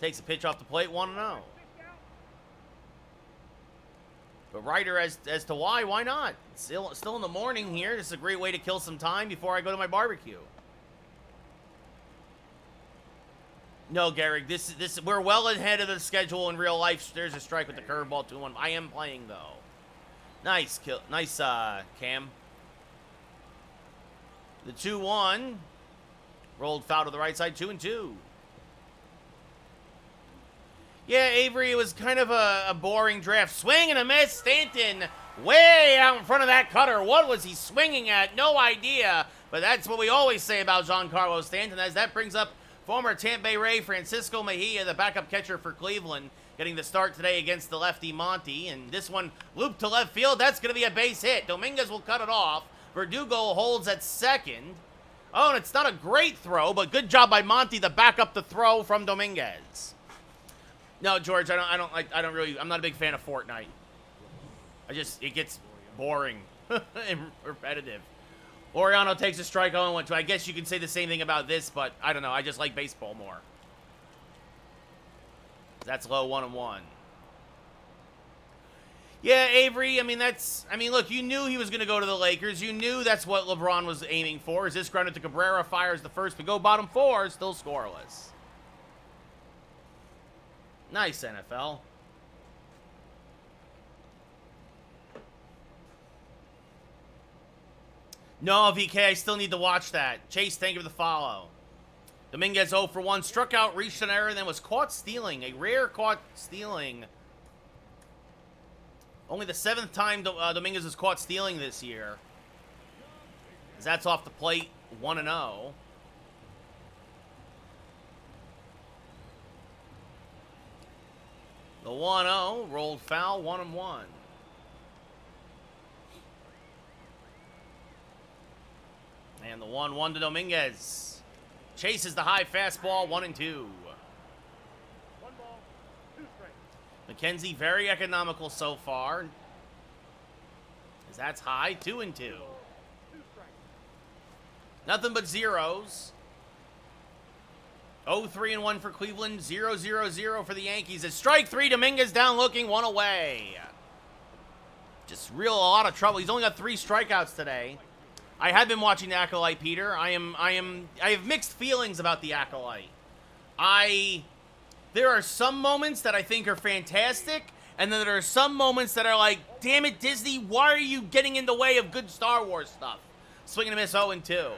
Speaker 1: Takes a pitch off the plate, 1-0. But Ryder as to why not? It's still in the morning here. This is a great way to kill some time before I go to my barbecue. No, Garrick, this we're well ahead of the schedule in real life. There's a strike with the curveball, 2-1. I am playing though. Nice kill, nice Cam. The 2-1 rolled foul to the right side, 2-2. Yeah, Avery, it was kind of a boring draft. Swing and a miss. Stanton way out in front of that cutter. What was he swinging at? No idea. But that's what we always say about Giancarlo Stanton, as that brings up former Tampa Bay Ray Francisco Mejia, the backup catcher for Cleveland, getting the start today against the lefty Monty. And this one looped to left field. That's going to be a base hit. Dominguez will cut it off. Verdugo holds at second. Oh, and it's not a great throw, but good job by Monty to back up the throw from Dominguez. No, George, I'm not a big fan of Fortnite. It gets boring and repetitive. Laureano takes a strike 0-1. So I guess you can say the same thing about this, but I don't know. I just like baseball more. That's low 1-1. Yeah, Avery, look, you knew he was going to go to the Lakers. You knew that's what LeBron was aiming for. Is this grounded to Cabrera, fires the first to go bottom four, still scoreless. Nice, NFL. No, VK, I still need to watch that. Chase, thank you for the follow. Dominguez 0 for 1. Struck out, reached an error, and then was caught stealing. A rare caught stealing. Only the 7th time Dominguez was caught stealing this year. As that's off the plate, 1-0. The 1-0 rolled foul, 1-1. And the 1-1 to Dominguez. Chases the high fastball, 1-2. McKenzie very economical so far. As that's high, 2-2. Nothing but zeros. 0-3-1 for Cleveland, 0-0-0 for the Yankees. As strike 3, Dominguez down looking, 1 away. Just a lot of trouble. He's only got 3 strikeouts today. I have been watching the Acolyte, Peter. I have mixed feelings about the Acolyte. There are some moments that I think are fantastic, and then there are some moments that are like, damn it, Disney, why are you getting in the way of good Star Wars stuff? Swing and a miss, 0-2.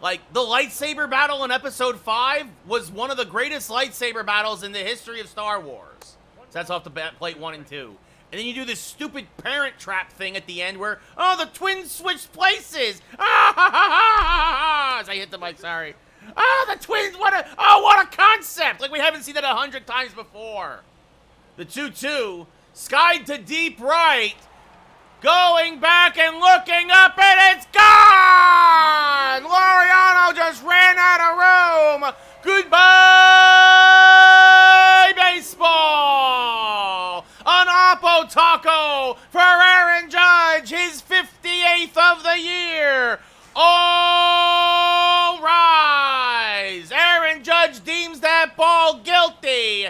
Speaker 1: Like, the lightsaber battle in Episode 5 was one of the greatest lightsaber battles in the history of Star Wars. So that's off the plate, 1-2. And then you do this stupid parent trap thing at the end where, oh, the twins switched places. Ah, ha, ha, ha, ha. As I hit the mic, sorry. Oh, the twins, what a concept. Like, we haven't seen that 100 times before. The 2-2, skied to deep right. Going back and looking up, and it's gone! Laureano just ran out of room. Goodbye, baseball! An Oppo Taco for Aaron Judge, his 58th of the year. All rise! Aaron Judge deems that ball guilty.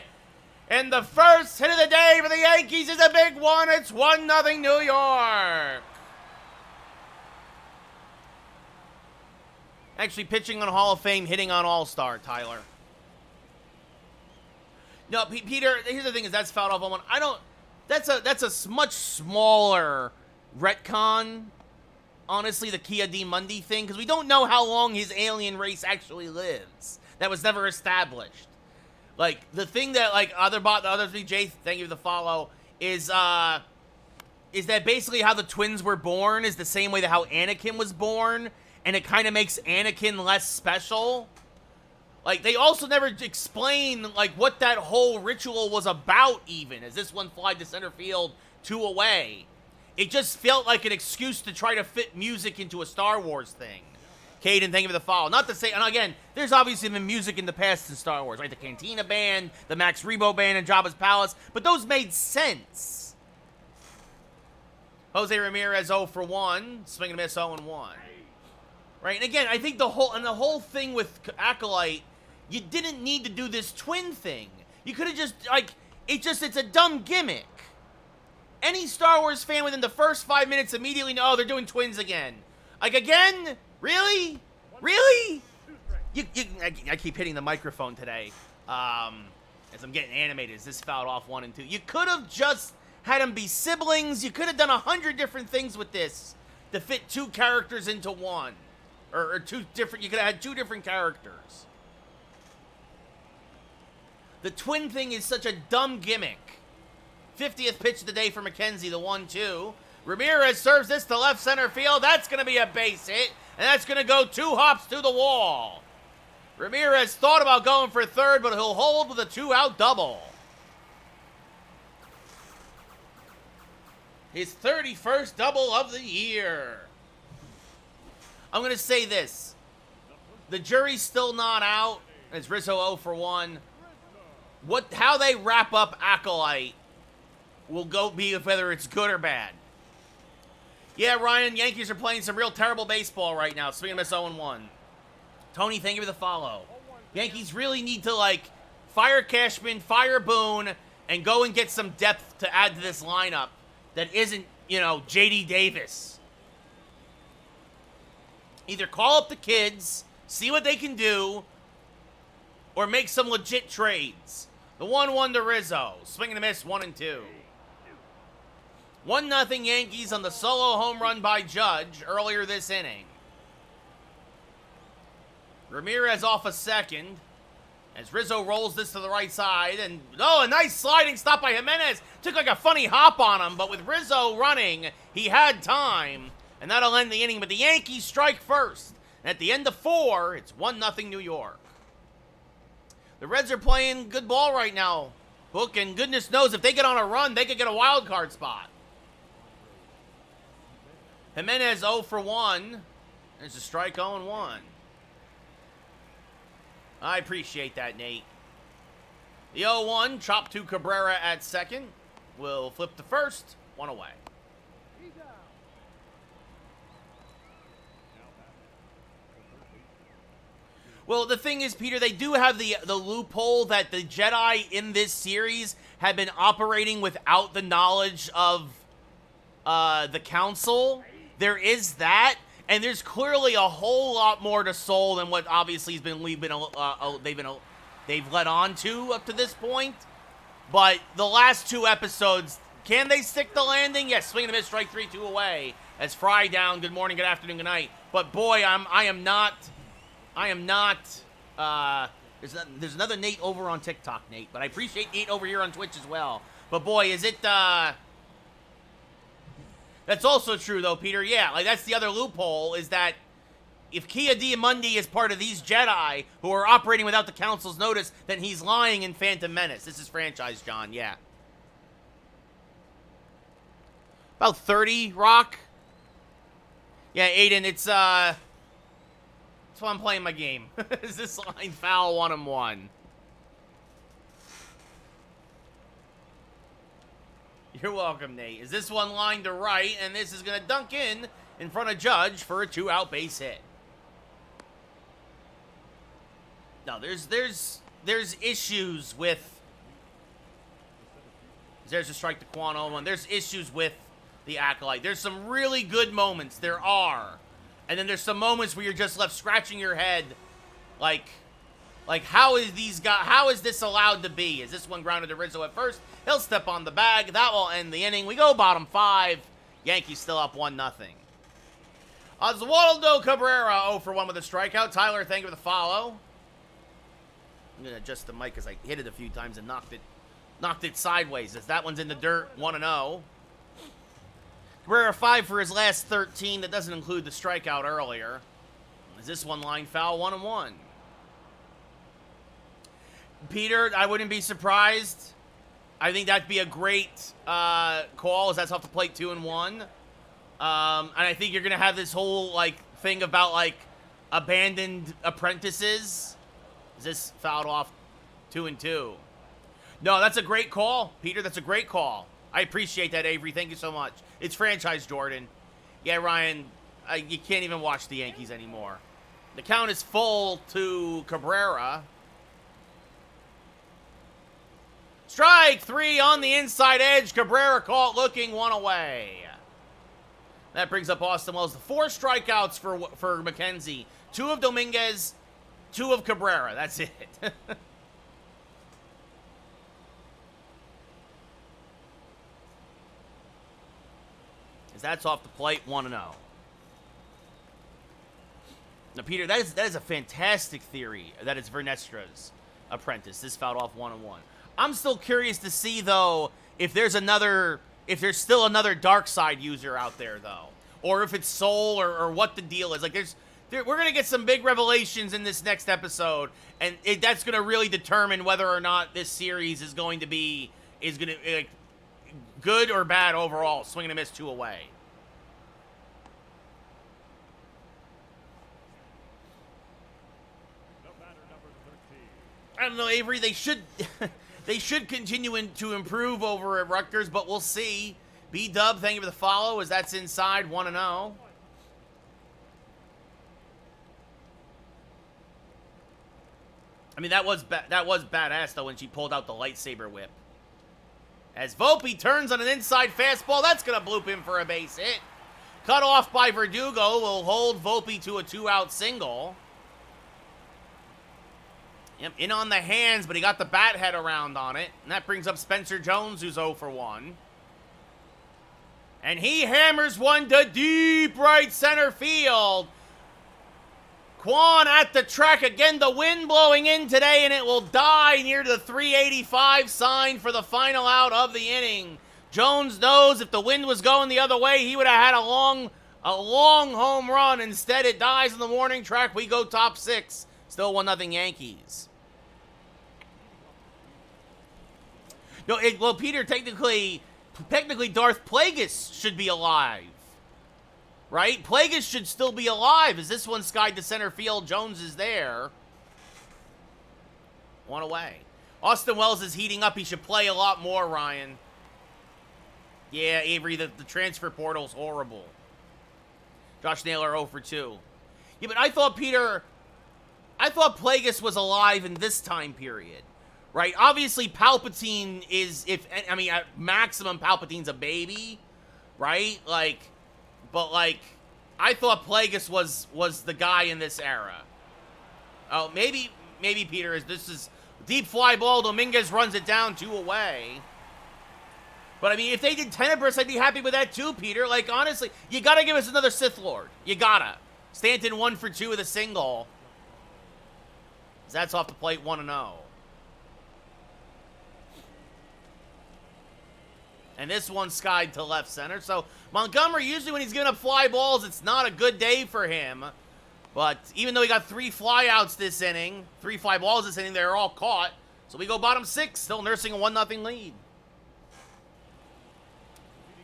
Speaker 1: And the first hit of the day for the Yankees is a big one. It's 1-0 New York. Actually pitching on Hall of Fame, hitting on All-Star, Tyler. No, Peter, here's the thing is that's fouled off on one. That's a much smaller retcon, honestly, the Kia D. Mundi thing, because we don't know how long his alien race actually lives. That was never established. Like, the thing that, like, the other three, Jay, thank you for the follow, is that basically how the twins were born is the same way that how Anakin was born, and it kind of makes Anakin less special. Like, they also never explain, like, what that whole ritual was about, even, as this one flied to center field 2 away. It just felt like an excuse to try to fit music into a Star Wars thing. Caden, thank you for the follow. Not to say, and again, there's obviously been music in the past in Star Wars, right? The Cantina Band, the Max Rebo Band, and Jabba's Palace, but those made sense. Jose Ramirez 0 for 1, swing and miss 0-1. Right, and again, I think the whole thing with Acolyte, you didn't need to do this twin thing. You could have just, like, it's a dumb gimmick. Any Star Wars fan within the first 5 minutes immediately know, oh, they're doing twins again. Like, again? Really? Really? I keep hitting the microphone today as I'm getting animated. Is this fouled off 1 and 2? You could have just had them be siblings. You could have done 100 different things with this to fit 2 characters into one. Or 2 different, you could have had 2 different characters. The twin thing is such a dumb gimmick. 50th pitch of the day for McKenzie, the 1-2. Ramirez serves this to left center field. That's going to be a base hit, and that's going to go 2 hops to the wall. Ramirez thought about going for third, but he'll hold with a 2-out double. His 31st double of the year. I'm going to say this. The jury's still not out. It's Rizzo 0 for 1. How they wrap up Acolyte will be whether it's good or bad. Yeah, Ryan, Yankees are playing some real terrible baseball right now. Swing and miss 0-1. Tony, thank you for the follow. Yankees really need to, fire Cashman, fire Boone, and go and get some depth to add to this lineup that isn't, J.D. Davis. Either call up the kids, see what they can do, or make some legit trades. The 1-1 to Rizzo. Swing and a miss, 1-2. 1-0 Yankees on the solo home run by Judge earlier this inning. Ramirez off a second as Rizzo rolls this to the right side. And, a nice sliding stop by Jimenez. Took a funny hop on him, but with Rizzo running, he had time. And that'll end the inning, but the Yankees strike first. And at the end of 4, it's 1-0 New York. The Reds are playing good ball right now, Book, and goodness knows if they get on a run, they could get a wild card spot. Jimenez 0 for 1. It's a strike 0-1. I appreciate that, Nate. The 0-1, chop to Cabrera at second. Will flip to first, 1 away. Well, the thing is, Peter, they do have the loophole that the Jedi in this series have been operating without the knowledge of the Council. There is that, and there's clearly a whole lot more to Soul than what obviously they've led on to up to this point. But the last 2 episodes, can they stick the landing? Yes, swing and a miss, strike 3, 2 away. As Fry down, good morning, good afternoon, good night. But boy, I am not. There's another Nate over on TikTok, Nate, but I appreciate Nate over here on Twitch as well. But boy, is it, that's also true, though, Peter. Yeah, that's the other loophole, is that if Kia Diamundi is part of these Jedi who are operating without the Council's notice, then he's lying in Phantom Menace. This is franchise, John, yeah. About 30, Rock. Yeah, Aiden, it's, that's why I'm playing my game. Is this line foul 1-1? You're welcome, Nate. Is this one line to right, and this is going to dunk in front of Judge for a 2-out base hit. No, there's issues with. There's a strike to Quan 0-1. There's issues with the Acolyte. There's some really good moments. There are. And then there's some moments where you're just left scratching your head, like how is this allowed to be? Is this one grounded to Rizzo at first? He'll step on the bag. That will end the inning. We go bottom 5. Yankees still up 1-0. Oswaldo Cabrera 0 for 1 with a strikeout. Tyler, thank you for the follow. I'm gonna adjust the mic because I hit it a few times and knocked it sideways. As that one's in the dirt, 1-0. Cabrera 5 for his last 13. That doesn't include the strikeout earlier. Is this one line foul? 1-1. Peter, I wouldn't be surprised. I think that'd be a great call, as that's off the plate 2-1. And I think you're gonna have this whole thing about abandoned apprentices. Is this fouled off 2-2? No, that's a great call, Peter. That's a great call. I appreciate that, Avery. Thank you so much. It's franchise Jordan. Yeah, Ryan, you can't even watch the Yankees anymore. The count is full to Cabrera. Strike 3 on the inside edge. Cabrera caught looking, 1 away. That brings up Austin Wells. 4 strikeouts for McKenzie. 2 of Dominguez, 2 of Cabrera. That's it. As that's off the plate, 1-0. Now, Peter, that is a fantastic theory that it's Vernestra's apprentice. This fouled off 1-1. I'm still curious to see, though, if there's another if there's still another dark side user out there, though. Or if it's Soul or what the deal is. Like, we're going to get some big revelations in this next episode, and that's going to really determine whether or not this series is going to be, good or bad overall. Swing and a miss, 2 away. I don't know, Avery, they should they should continue to improve over at Rutgers, but we'll see. B-Dub, thank you for the follow, as that's inside 1-0. I mean, that was badass, though, when she pulled out the lightsaber whip. As Volpe turns on an inside fastball, that's going to bloop him for a base hit. Cut off by Verdugo will hold Volpe to a 2-out single. Yep, in on the hands, but he got the bat head around on it. And that brings up Spencer Jones, who's 0 for 1. And he hammers one to deep right center field. Juan at the track again, the wind blowing in today, and it will die near the 385 sign for the final out of the inning. Jones knows if the wind was going the other way, he would have had a long home run. Instead, it dies on the warning track. We go top 6. Still 1-0 Yankees. No, well, Peter, technically, Darth Plagueis should be alive. Right? Plagueis should still be alive as this one skied to center field. Jones is there. 1 away. Austin Wells is heating up. He should play a lot more, Ryan. Yeah, Avery, the transfer portal's horrible. Josh Naylor 0 for 2. Yeah, but I thought Plagueis was alive in this time period. Right? Obviously, Palpatine is, at maximum, Palpatine's a baby. Right? But I thought Plagueis was the guy in this era. Oh, maybe Peter, this is deep fly ball. Dominguez runs it down 2 away. But, I mean, if they did Tenebris, I'd be happy with that too, Peter. Like, honestly, you got to give us another Sith Lord. You got to. Stanton 1 for 2 with a single. That's off the plate, 1-0. And this one skied to left center. So, Montgomery, usually when he's giving up fly balls, it's not a good day for him. But even though he got 3 flyouts this inning, 3 fly balls this inning, they're all caught. So we go bottom 6, still nursing a 1-0 lead.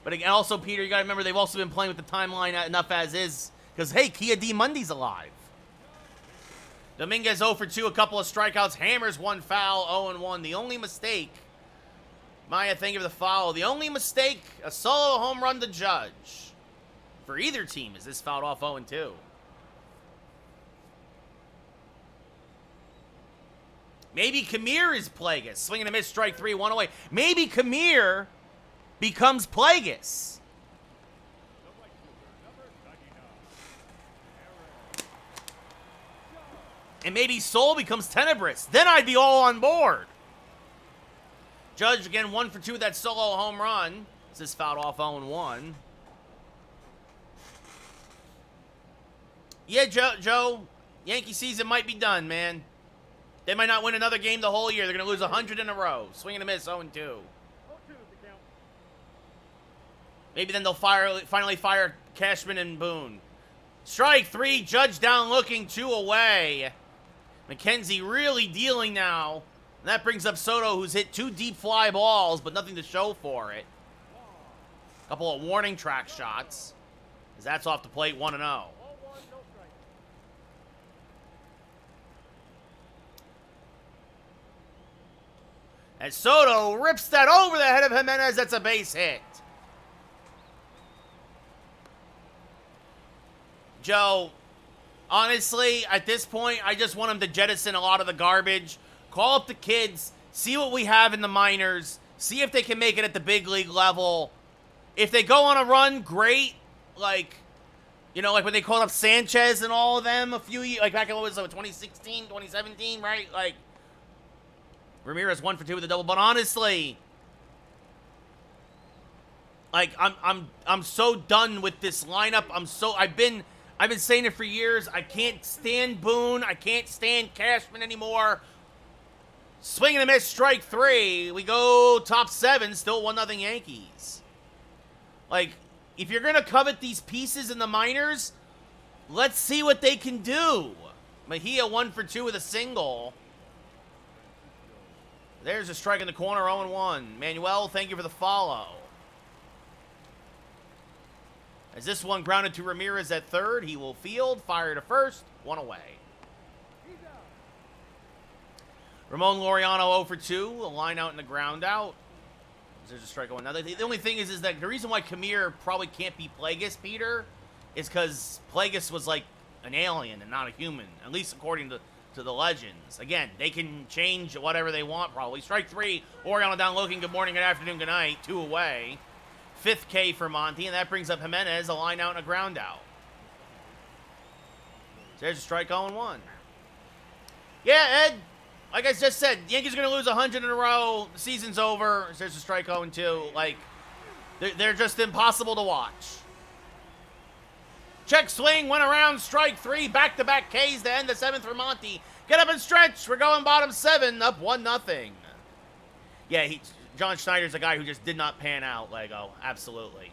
Speaker 1: But again, also, Peter, you got to remember they've also been playing with the timeline enough as is. Because, hey, Kia D. Mundy's alive. Dominguez 0 for 2, a couple of strikeouts. Hammers 1 foul, 0-1. The only mistake, Maya, thank you for the follow. The only mistake, a solo home run to Judge. For either team, is this fouled off 0-2. Maybe Kamir is Plagueis. Swing and a miss, strike 3, 1 away. Maybe Kamir becomes Plagueis. And maybe Soul becomes Tenebris. Then I'd be all on board. Judge again 1 for 2 with that solo home run. This is fouled off 0-1. Yeah, Joe. Yankee season might be done, man. They might not win another game the whole year. They're going to lose 100 in a row. Swing and a miss, 0-2. Maybe then they'll finally fire Cashman and Boone. Strike 3, Judge down looking, 2 away. McKenzie really dealing now. And that brings up Soto, who's hit 2 deep fly balls, but nothing to show for it. A couple of warning track shots. As that's off the plate, 1-0. As Soto rips that over the head of Jimenez, that's a base hit. Joe, honestly, at this point, I just want him to jettison a lot of the garbage. Call up the kids, see what we have in the minors, see if they can make it at the big league level. If they go on a run, great. Like when they called up Sanchez and all of them a few years, back in, 2016, 2017, right? Ramirez 1 for 2 with a double. But honestly, I'm so done with this lineup. I've been saying it for years. I can't stand Boone. I can't stand Cashman anymore. Swing and a miss, strike 3. We go top 7, still 1-0 Yankees. Like, if you're going to covet these pieces in the minors, let's see what they can do. Mejia 1 for 2 with a single. There's a strike in the corner, 0-1. Manuel, thank you for the follow. As this one grounded to Ramirez at third, he will field, fire to first, 1 away. Ramon Laureano 0 for 2, a line out and a ground out. There's a strike going. Now, the only thing is that the reason why Kamir probably can't be Plagueis, Peter, is because Plagueis was like an alien and not a human, at least according to the legends. Again, they can change whatever they want, probably. Strike 3, Laureano down looking. Good morning, good afternoon, good night. 2 away. 5th K for Monty, and that brings up Jimenez, a line out and a ground out. There's a strike 0-1. Yeah, Ed. Like I just said, the Yankees are going to lose 100 in a row. The season's over. There's a strike 0-2. Like, they're just impossible to watch. Check swing, went around, strike 3, back-to-back Ks to end the 7th for Monty. Get up and stretch. We're going bottom 7, up 1-0. Yeah, John Schneider's a guy who just did not pan out, Lego. Absolutely.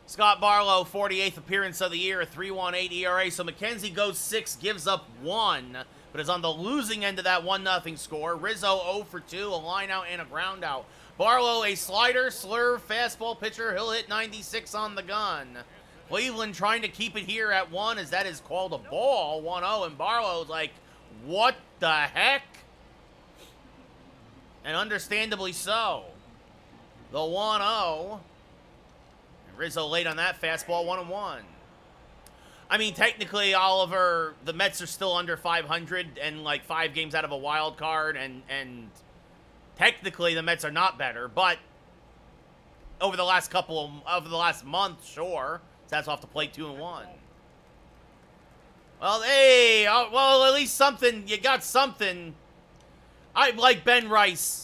Speaker 1: Scott Barlow, 48th appearance of the year, a 3.18 ERA. So McKenzie goes 6, gives up 1, but is on the losing end of that 1-0 score. Rizzo 0 for 2, a line out and a ground out. Barlow, a slider, slurve, fastball pitcher. He'll hit 96 on the gun. Cleveland trying to keep it here at 1 as that is called a ball, 1-0. And Barlow's like, what the heck? And understandably so. The 1-0. Rizzo late on that fastball, 1-1. I mean, technically, Oliver, the Mets are still under 500 and like 5 games out of a wild card, and technically the Mets are not better, but over the last month, sure. So that's off the plate, 2-1. Well, hey, well, at least something, you got something. I like Ben Rice.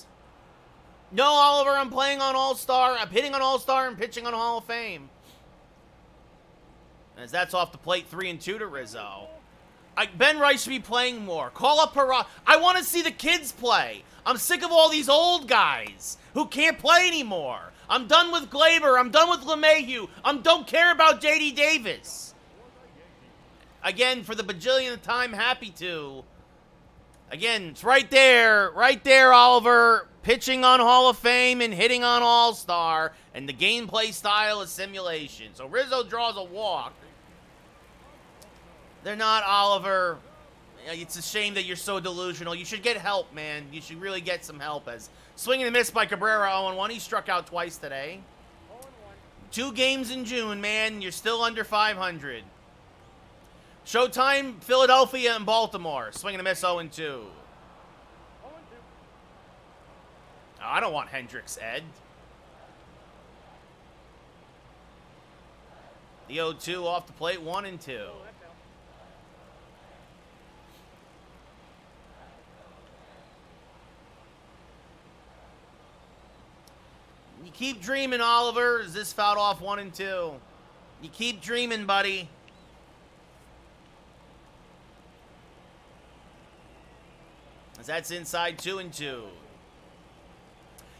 Speaker 1: No, Oliver, I'm playing on All-Star. I'm hitting on All-Star and pitching on Hall of Fame. As that's off the plate, 3-2 to Rizzo. Ben Rice should be playing more. Call up Parra. I want to see the kids play. I'm sick of all these old guys who can't play anymore. I'm done with Glaber. I'm done with LeMahieu. I don't care about J.D. Davis. Again, for the bajillionth time, happy to. Again, it's right there, Oliver. Pitching on Hall of Fame and hitting on All-Star, and the gameplay style is simulation. So Rizzo draws a walk. They're not, Oliver. It's a shame that you're so delusional. You should get help, man. You should really get some help. As swinging and miss by Cabrera, 0-1. He struck out twice today. 2 games in June, man. You're still under 500. Showtime, Philadelphia and Baltimore. Swinging and miss, 0-2. I don't want Hendricks, Ed. The 0-2 off the plate, 1-2. You keep dreaming, Oliver. Is this fouled off 1-2? You keep dreaming, buddy. As that's inside, 2-2.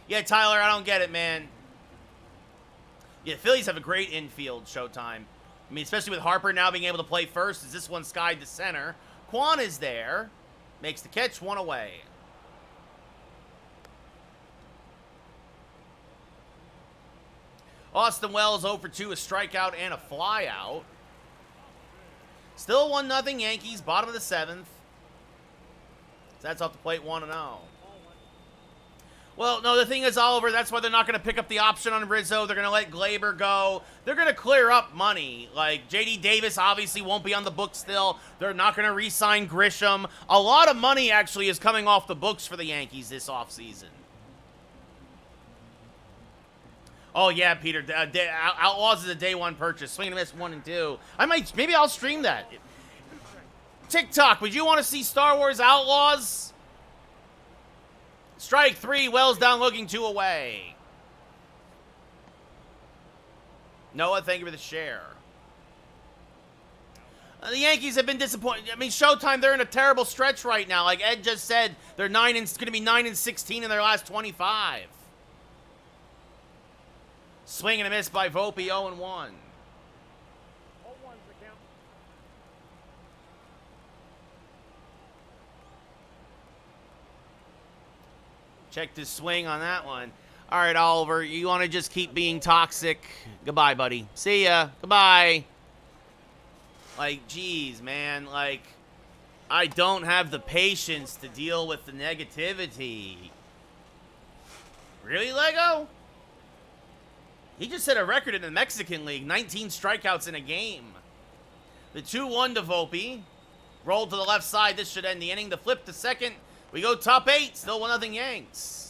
Speaker 1: Yeah, Tyler, I don't get it, man. Yeah, Phillies have a great infield, Showtime. I mean, especially with Harper now being able to play first, as this one skied to center. Juan is there. Makes the catch, 1 away. Austin Wells 0 for 2, a strikeout and a flyout. Still 1-0 Yankees, bottom of the 7th. That's off the plate, 1-0. Well, no, the thing is, Oliver, that's why they're not going to pick up the option on Rizzo. They're going to let Glaber go. They're going to clear up money. Like, J.D. Davis obviously won't be on the books still. They're not going to re-sign Grisham. A lot of money, actually, is coming off the books for the Yankees this offseason. Oh, yeah, Peter. Outlaws is a day 1 purchase. Swing and miss, 1-2. Maybe I'll stream that. TikTok, would you want to see Star Wars Outlaws? Strike 3, Wells down looking, 2 away. Noah, thank you for the share. The Yankees have been disappointed. I mean, Showtime, they're in a terrible stretch right now. Like Ed just said, they're going to be 9-16 in their last 25. Swing and a miss by Volpe, 0-1.
Speaker 2: 0-1's the count.
Speaker 1: Check the swing on that one. All right, Oliver, you want to just keep being toxic? Goodbye, buddy. See ya. Goodbye. Like, geez, man. Like, I don't have the patience to deal with the negativity. Really, Lego? He just set a record in the Mexican League. 19 strikeouts in a game. The 2-1 to Volpe. Rolled to the left side. This should end the inning. The flip to second. We go top 8. Still 1-0 Yanks.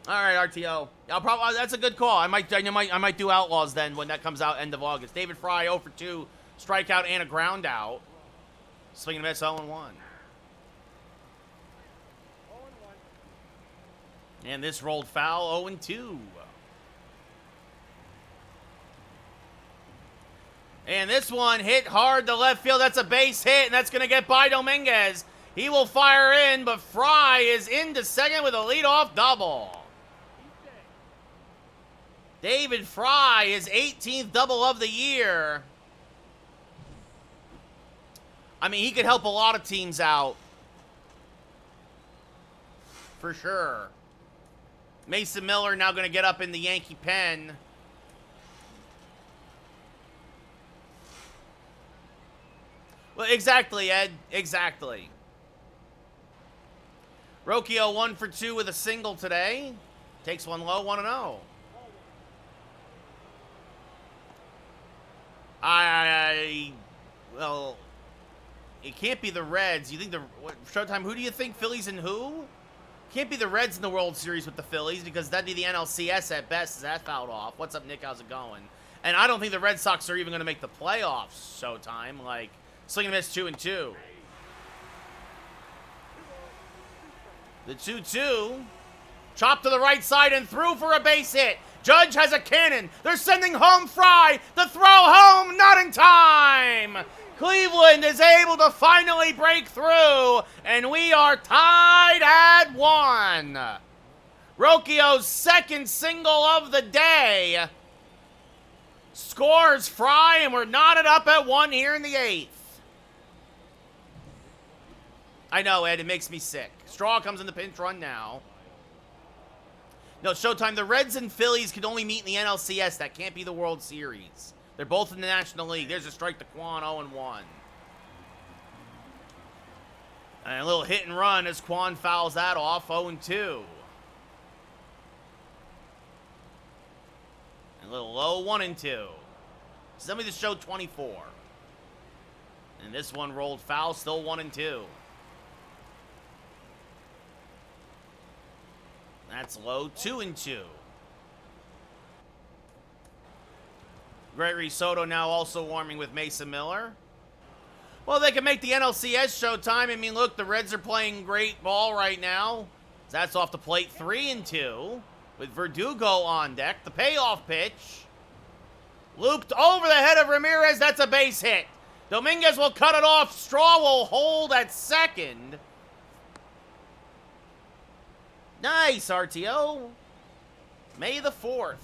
Speaker 1: All right, RTO. That's a good call. I might do Outlaws then when that comes out end of August. David Fry 0 for 2, strikeout and a ground out. Swing and a miss 0-1.
Speaker 2: 0-1.
Speaker 1: And this rolled foul 0-2. And this one hit hard to left field. That's a base hit, and that's going to get by Dominguez. He will fire in, but Fry is into second with a leadoff double. David Fry, his 18th double of the year. I mean, he could help a lot of teams out. For sure. Mason Miller now going to get up in the Yankee pen. Well, exactly, Ed. Exactly. Rocchio 1 for 2 with a single today. Takes one low, 1-0. Well, it can't be the Reds. You think Showtime, who do you think? Phillies and who? Can't be the Reds in the World Series with the Phillies because that'd be the NLCS at best as that fouled off. What's up, Nick? How's it going? And I don't think the Red Sox are even going to make the playoffs, Showtime. Like, swing and miss 2-2. The 2-2. Chopped to the right side and through for a base hit. Judge has a cannon. They're sending home Fry. The throw home, not in time. Cleveland is able to finally break through, and we are tied at 1. Rocchio's second single of the day. Scores Fry, and we're knotted up at 1 here in the 8th. I know, Ed, it makes me sick. Straw comes in the pinch run now. No, Showtime, the Reds and Phillies could only meet in the NLCS. That can't be the World Series. They're both in the National League. There's a strike to Juan, 0-1. And a little hit and run as Juan fouls that off, 0-2. And a little low, 1-2. Send me the show 24. And this one rolled foul, still 1-2. That's low, 2-2. Gregory Soto now also warming with Mason Miller. Well, they can make the NLCS Showtime. I mean, look, the Reds are playing great ball right now. That's off the plate, 3-2. With Verdugo on deck. The payoff pitch. Looped over the head of Ramirez. That's a base hit. Dominguez will cut it off. Straw will hold at second. Nice, RTO. May the 4th.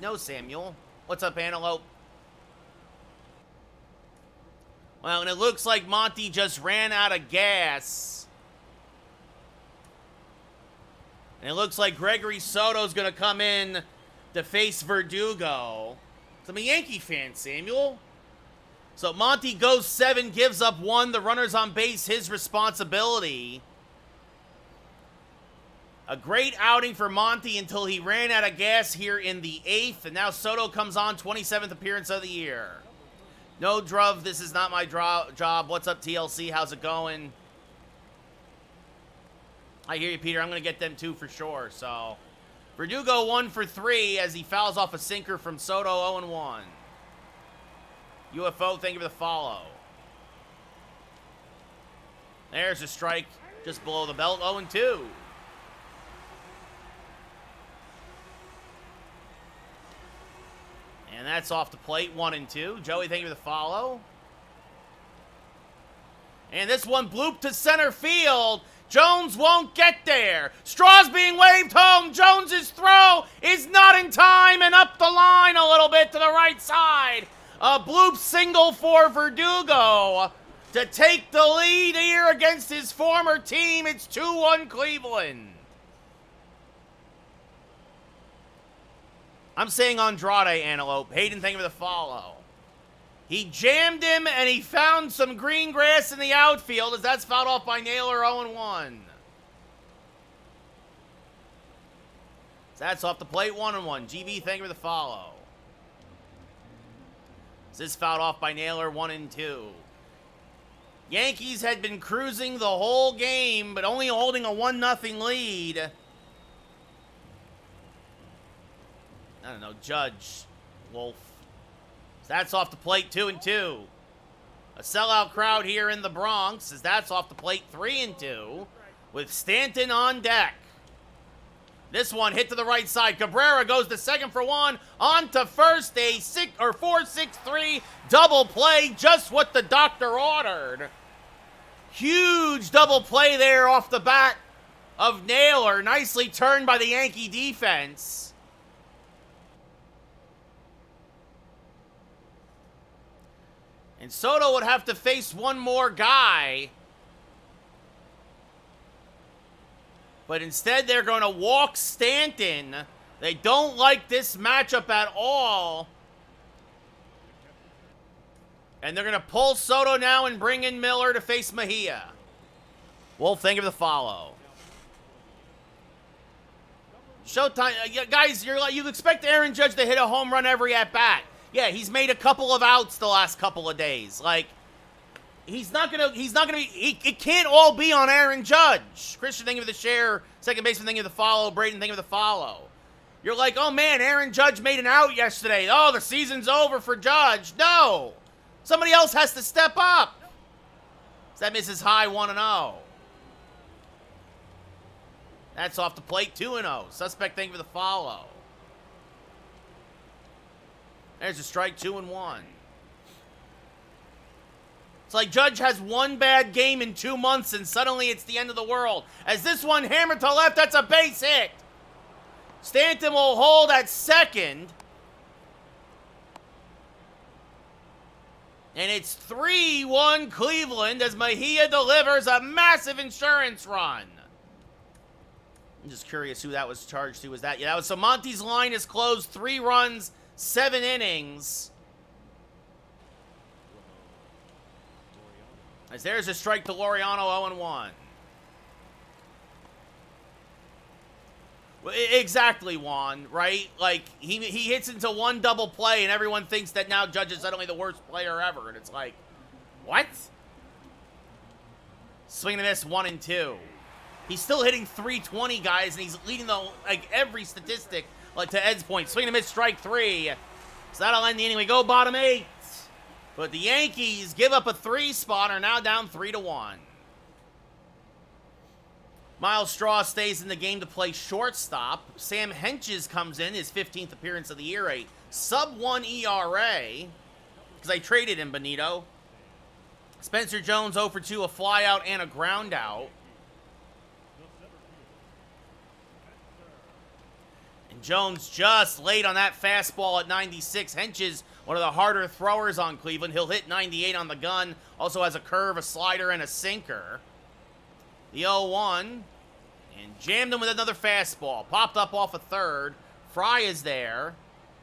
Speaker 1: No, Samuel. What's up, Antelope? Well, and it looks like Monty just ran out of gas. And it looks like Gregory Soto's going to come in to face Verdugo. So I'm a Yankee fan, Samuel. So Monty goes 7, gives up 1. The runner's on base, his responsibility. A great outing for Monty until he ran out of gas here in the 8th. And now Soto comes on, 27th appearance of the year. No, Druv, this is not my job. What's up, TLC? How's it going? I hear you, Peter. I'm going to get them too for sure. So, Verdugo 1 for 3 as he fouls off a sinker from Soto, 0-1. UFO, thank you for the follow. There's a strike just below the belt, 0-2. And that's off the plate, 1-2. Joey, thank you for the follow. And this one blooped to center field. Jones won't get there. Straw's being waved home. Jones's throw is not in time and up the line a little bit to the right side. A bloop single for Verdugo to take the lead here against his former team. It's 2-1 Cleveland. I'm saying Andrade, Antelope. Hayden, thank you for the follow. He jammed him, and he found some green grass in the outfield as that's fouled off by Naylor, 0-1. So that's off the plate, 1-1. GB, thank you for the follow. So this fouled off by Naylor, 1-2. Yankees had been cruising the whole game, but only holding a 1-0 lead. I don't know, Judge, Wolf. So that's off the plate, 2-2. A sellout crowd here in the Bronx as that's off the plate, 3-2, with Stanton on deck. This one hit to the right side. Cabrera goes to second for one. On to first, a 4-6-3 double play, just what the doctor ordered. Huge double play there off the bat of Naylor. Nicely turned by the Yankee defense. And Soto would have to face one more guy. But instead, they're going to walk Stanton. They don't like this matchup at all. And they're going to pull Soto now and bring in Miller to face Mejia. Wolf, thank you for the follow. Showtime. Guys, you expect Aaron Judge to hit a home run every at-bat. Yeah, he's made a couple of outs the last couple of days. Like, he's not gonna be, it can't all be on Aaron Judge. Christian, thank you for the share. Second baseman, thank you for the follow. Braden, thank you for the follow. You're like, oh man, Aaron Judge made an out yesterday. Oh, the season's over for Judge. No. Somebody else has to step up. So that misses high, 1-0. That's off the plate, 2-0. Suspect, thank you for the follow. There's a strike, 2-1. It's like Judge has one bad game in 2 months, and suddenly it's the end of the world. As this one hammered to left, that's a base hit. Stanton will hold at second. And it's 3-1 Cleveland as Mejia delivers a massive insurance run. I'm just curious who that was charged to. Was that? Yeah, that was. So Monty's line is closed. 3 runs. 7 innings. As there's a strike to Laureano, 0-1. Well, exactly, Juan, right? Like, he hits into one double play, and everyone thinks that now Judge is suddenly the worst player ever. And it's like, what? Swing and miss, 1-2. He's still hitting 320, guys, and he's leading every statistic. Like, to Ed's point, swing and miss, strike 3. So that'll end the inning. We go bottom 8. But the Yankees give up a 3-spotter, now down 3-1. Miles Straw stays in the game to play shortstop. Sam Hentges comes in, his 15th appearance of the year, a sub-1 ERA. Because I traded him, Benito. Spencer Jones 0 for 2, a flyout and a groundout. Jones just late on that fastball at 96. Hentges, one of the harder throwers on Cleveland. He'll hit 98 on the gun. Also has a curve, a slider, and a sinker. The 0-1. And jammed him with another fastball. Popped up off a third. Fry is there.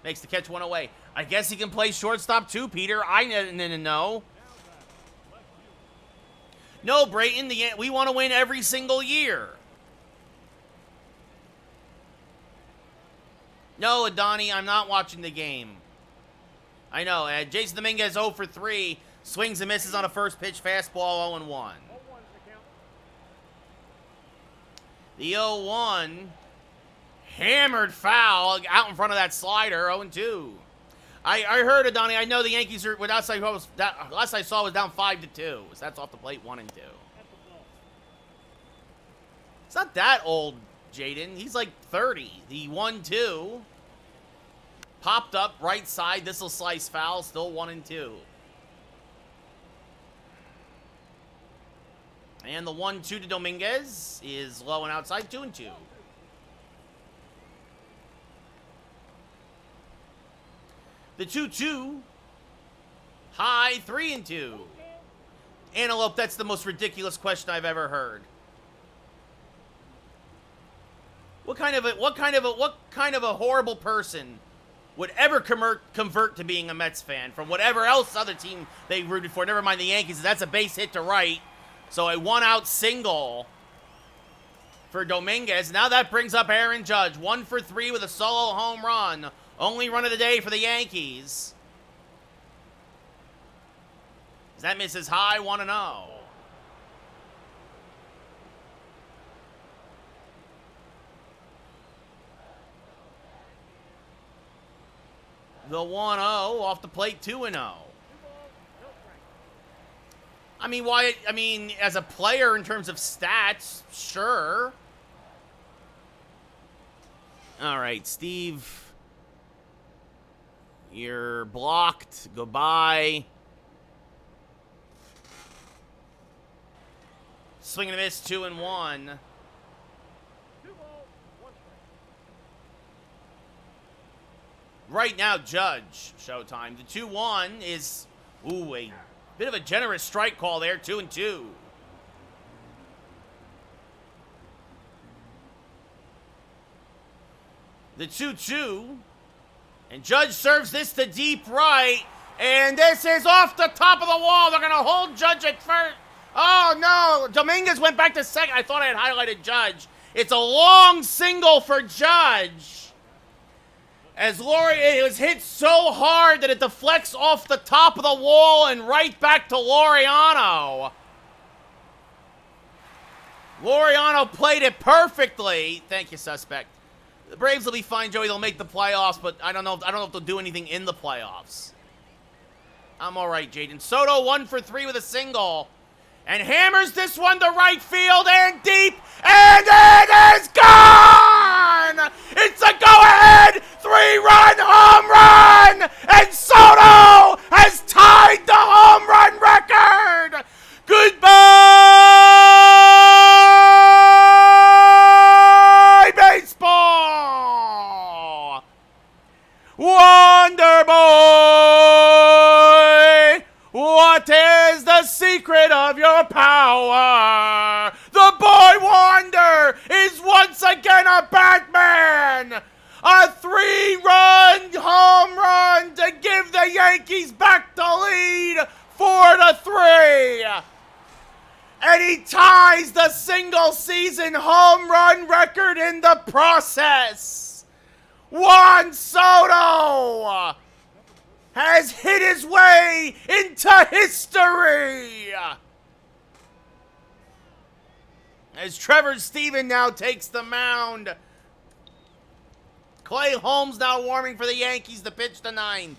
Speaker 1: Makes the catch one away. I guess he can play shortstop too, Peter. I didn't know. No, Brayton, we want to win every single year. No, Adani, I'm not watching the game. I know. Jason Dominguez 0 for 3. Swings and misses on a first pitch fastball, 0-1. The 0-1. Hammered foul out in front of that slider, 0-2. I heard, Adani, I know the Yankees are, last I saw was down 5-2. So that's off the plate, 1-2. It's not that old, Jaden. He's like 30. The 1-2. Popped up, right side. This will slice foul. Still 1-2. And the 1-2 to Dominguez is low and outside. 2-2. The 2-2. High. 3-2. Antelope, that's the most ridiculous question I've ever heard. What kind of a horrible person would ever convert to being a Mets fan from whatever else other team they rooted for? Never mind the Yankees. That's a base hit to right. So a 1-out single for Dominguez. Now that brings up Aaron Judge. 1 for 3 with a solo home run. Only run of the day for the Yankees. That misses high. 1-0. The 1-0 off the plate. 2-0. I mean, why? I mean, as a player in terms of stats, sure. All right, Steve. You're blocked. Goodbye. Swing and a miss. 2-1. Right now, Judge. Showtime. The 2-1 is, ooh, a bit of a generous strike call there. 2-2. The 2-2. And Judge serves this to deep right. And this is off the top of the wall. They're going to hold Judge at first. Oh, no. Dominguez went back to second. I thought I had highlighted Judge. It's a long single for Judge. As it was hit so hard that it deflects off the top of the wall and right back to Laureano. Laureano played it perfectly. Thank you, suspect. The Braves will be fine, Joey. They'll make the playoffs, but I don't know if they'll do anything in the playoffs. I'm all right, Jaden. Soto 1 for 3 with a single. And hammers this one to right field and deep. And it is gone! It's a go-ahead 3-run home run! And Soto has tied the home run record! Goodbye, baseball! Wonder Boy! What is the secret of your power? The boy Wonder is once again a Batman! A 3-run home run to give the Yankees back the lead 4-3. And he ties the single-season home run record in the process. Juan Soto has hit his way into history. As Trevor Stephen now takes the mound. Clay Holmes now warming for the Yankees to pitch the 9th.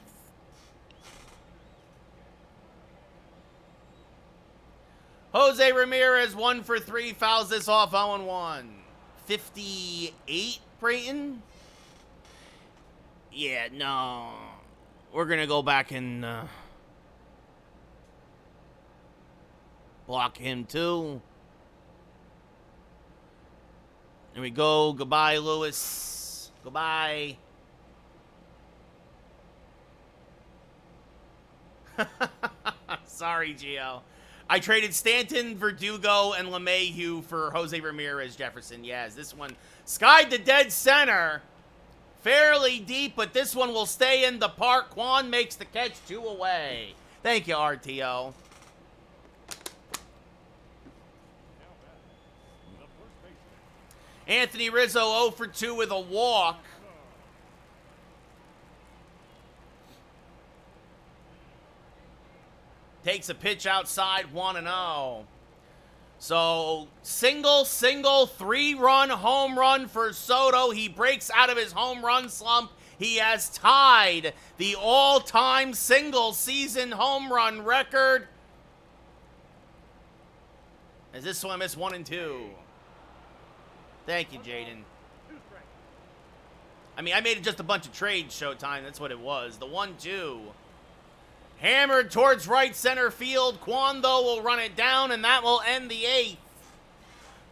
Speaker 1: Jose Ramirez 1 for 3, fouls this off 0-1. 58, Brayton? Yeah, no. We're going to go back and block him too. There we go. Goodbye, Lewis. Goodbye. Sorry, Gio. I traded Stanton, Verdugo, and LeMahieu for Jose Ramirez, Jefferson. Yes, this one skied to dead center. Fairly deep, but this one will stay in the park. Juan makes the catch, 2 away. Thank you, RTO. Anthony Rizzo 0 for 2 with a walk. Takes a pitch outside, 1-0. So, single, 3-run home run for Soto. He breaks out of his home run slump. He has tied the all-time single-season home run record. As this one missed 1 and 2. Thank you, Jaden. I mean, I made it just a bunch of trades, Showtime. That's what it was. The 1-2. Hammered towards right center field. Juan, though, will run it down, and that will end the 8th.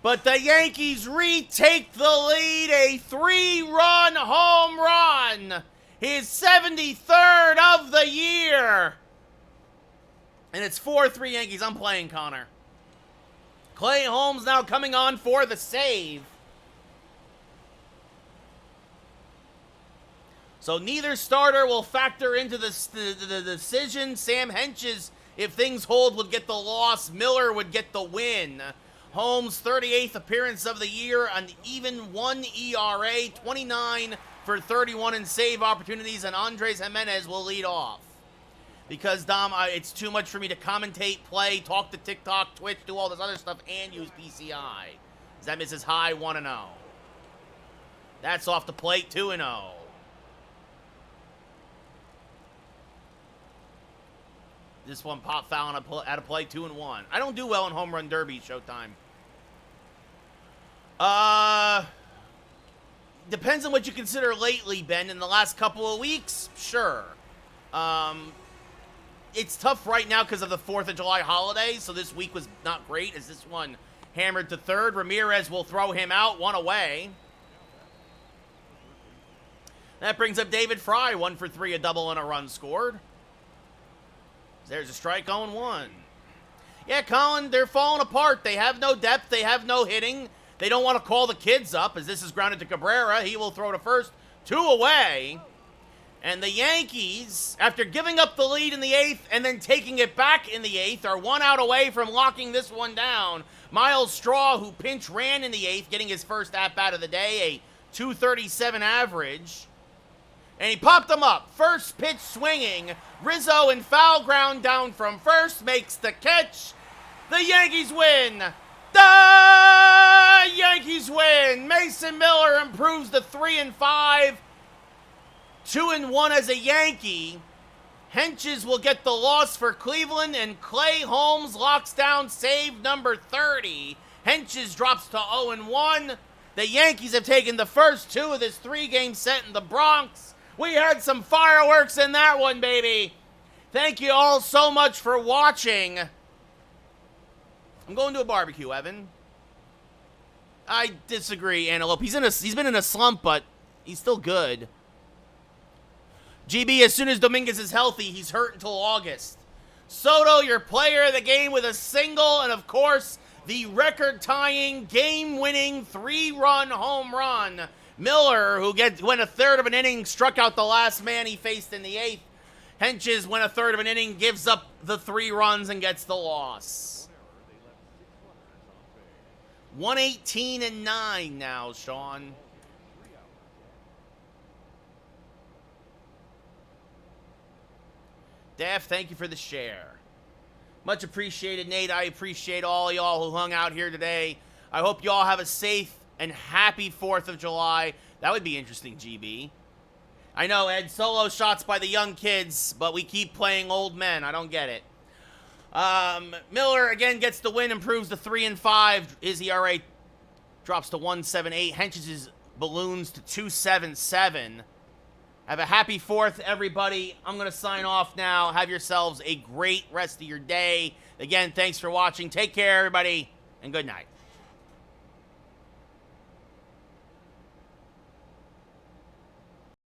Speaker 1: But the Yankees retake the lead. A 3-run home run. His 73rd of the year. And it's 4-3 Yankees. I'm playing, Connor. Clay Holmes now coming on for the save. So neither starter will factor into the decision. Sam Hentges, if things hold, would get the loss. Miller would get the win. Holmes' 38th appearance of the year, an even 1 ERA, 29 for 31 in save opportunities, and Andres Jimenez will lead off. Because, Dom, it's too much for me to commentate, play, talk to TikTok, Twitch, do all this other stuff, and use PCI. That misses high 1-0. That's off the plate, 2-0. This one pop foul out of play, 2-1. I don't do well in home run derby, Showtime. Depends on what you consider lately, Ben. In the last couple of weeks, sure. It's tough right now because of the 4th of July holiday, so this week was not great as this one hammered to third. Ramirez will throw him out, 1 away. That brings up David Fry, 1 for 3, a double and a run scored. There's a strike, 0-1. Yeah, Colin, they're falling apart. They have no depth. They have no hitting. They don't want to call the kids up as this is grounded to Cabrera. He will throw to first, 2 away. And the Yankees, after giving up the lead in the 8th and then taking it back in the 8th, are 1 out away from locking this one down. Miles Straw, who pinch ran in the 8th, getting his first at-bat of the day, a .237 average. And he popped them up. First pitch swinging. Rizzo in foul ground down from first makes the catch. The Yankees win. The Yankees win. Mason Miller improves to 3-5. 2-1 as a Yankee. Hentges will get the loss for Cleveland, and Clay Holmes locks down save number 30. Hentges drops to 0-1. The Yankees have taken the first 2 of this 3-game set in the Bronx. We had some fireworks in that one, baby. Thank you all so much for watching. I'm going to a barbecue, Evan. I disagree, Antelope. He's been in a slump, but he's still good. GB, as soon as Dominguez is healthy, he's hurt until August. Soto, your player of the game with a single, and of course, the record-tying, game-winning 3-run home run. Miller, who went a third of an inning, struck out the last man he faced in the 8th. Hentges went a third of an inning, gives up the 3 runs, and gets the loss. 118-9 now, Sean. Daph, thank you for the share. Much appreciated, Nate. I appreciate all y'all who hung out here today. I hope y'all have a safe and happy 4th of July. That would be interesting, GB. I know, Ed, solo shots by the young kids, but we keep playing old men. I don't get it. Miller, again, gets the win, improves to 3-5. His ERA drops to 1.78. Hentges' balloons to 2.77. Have a happy 4th, everybody. I'm going to sign off now. Have yourselves a great rest of your day. Again, thanks for watching. Take care, everybody, and good night.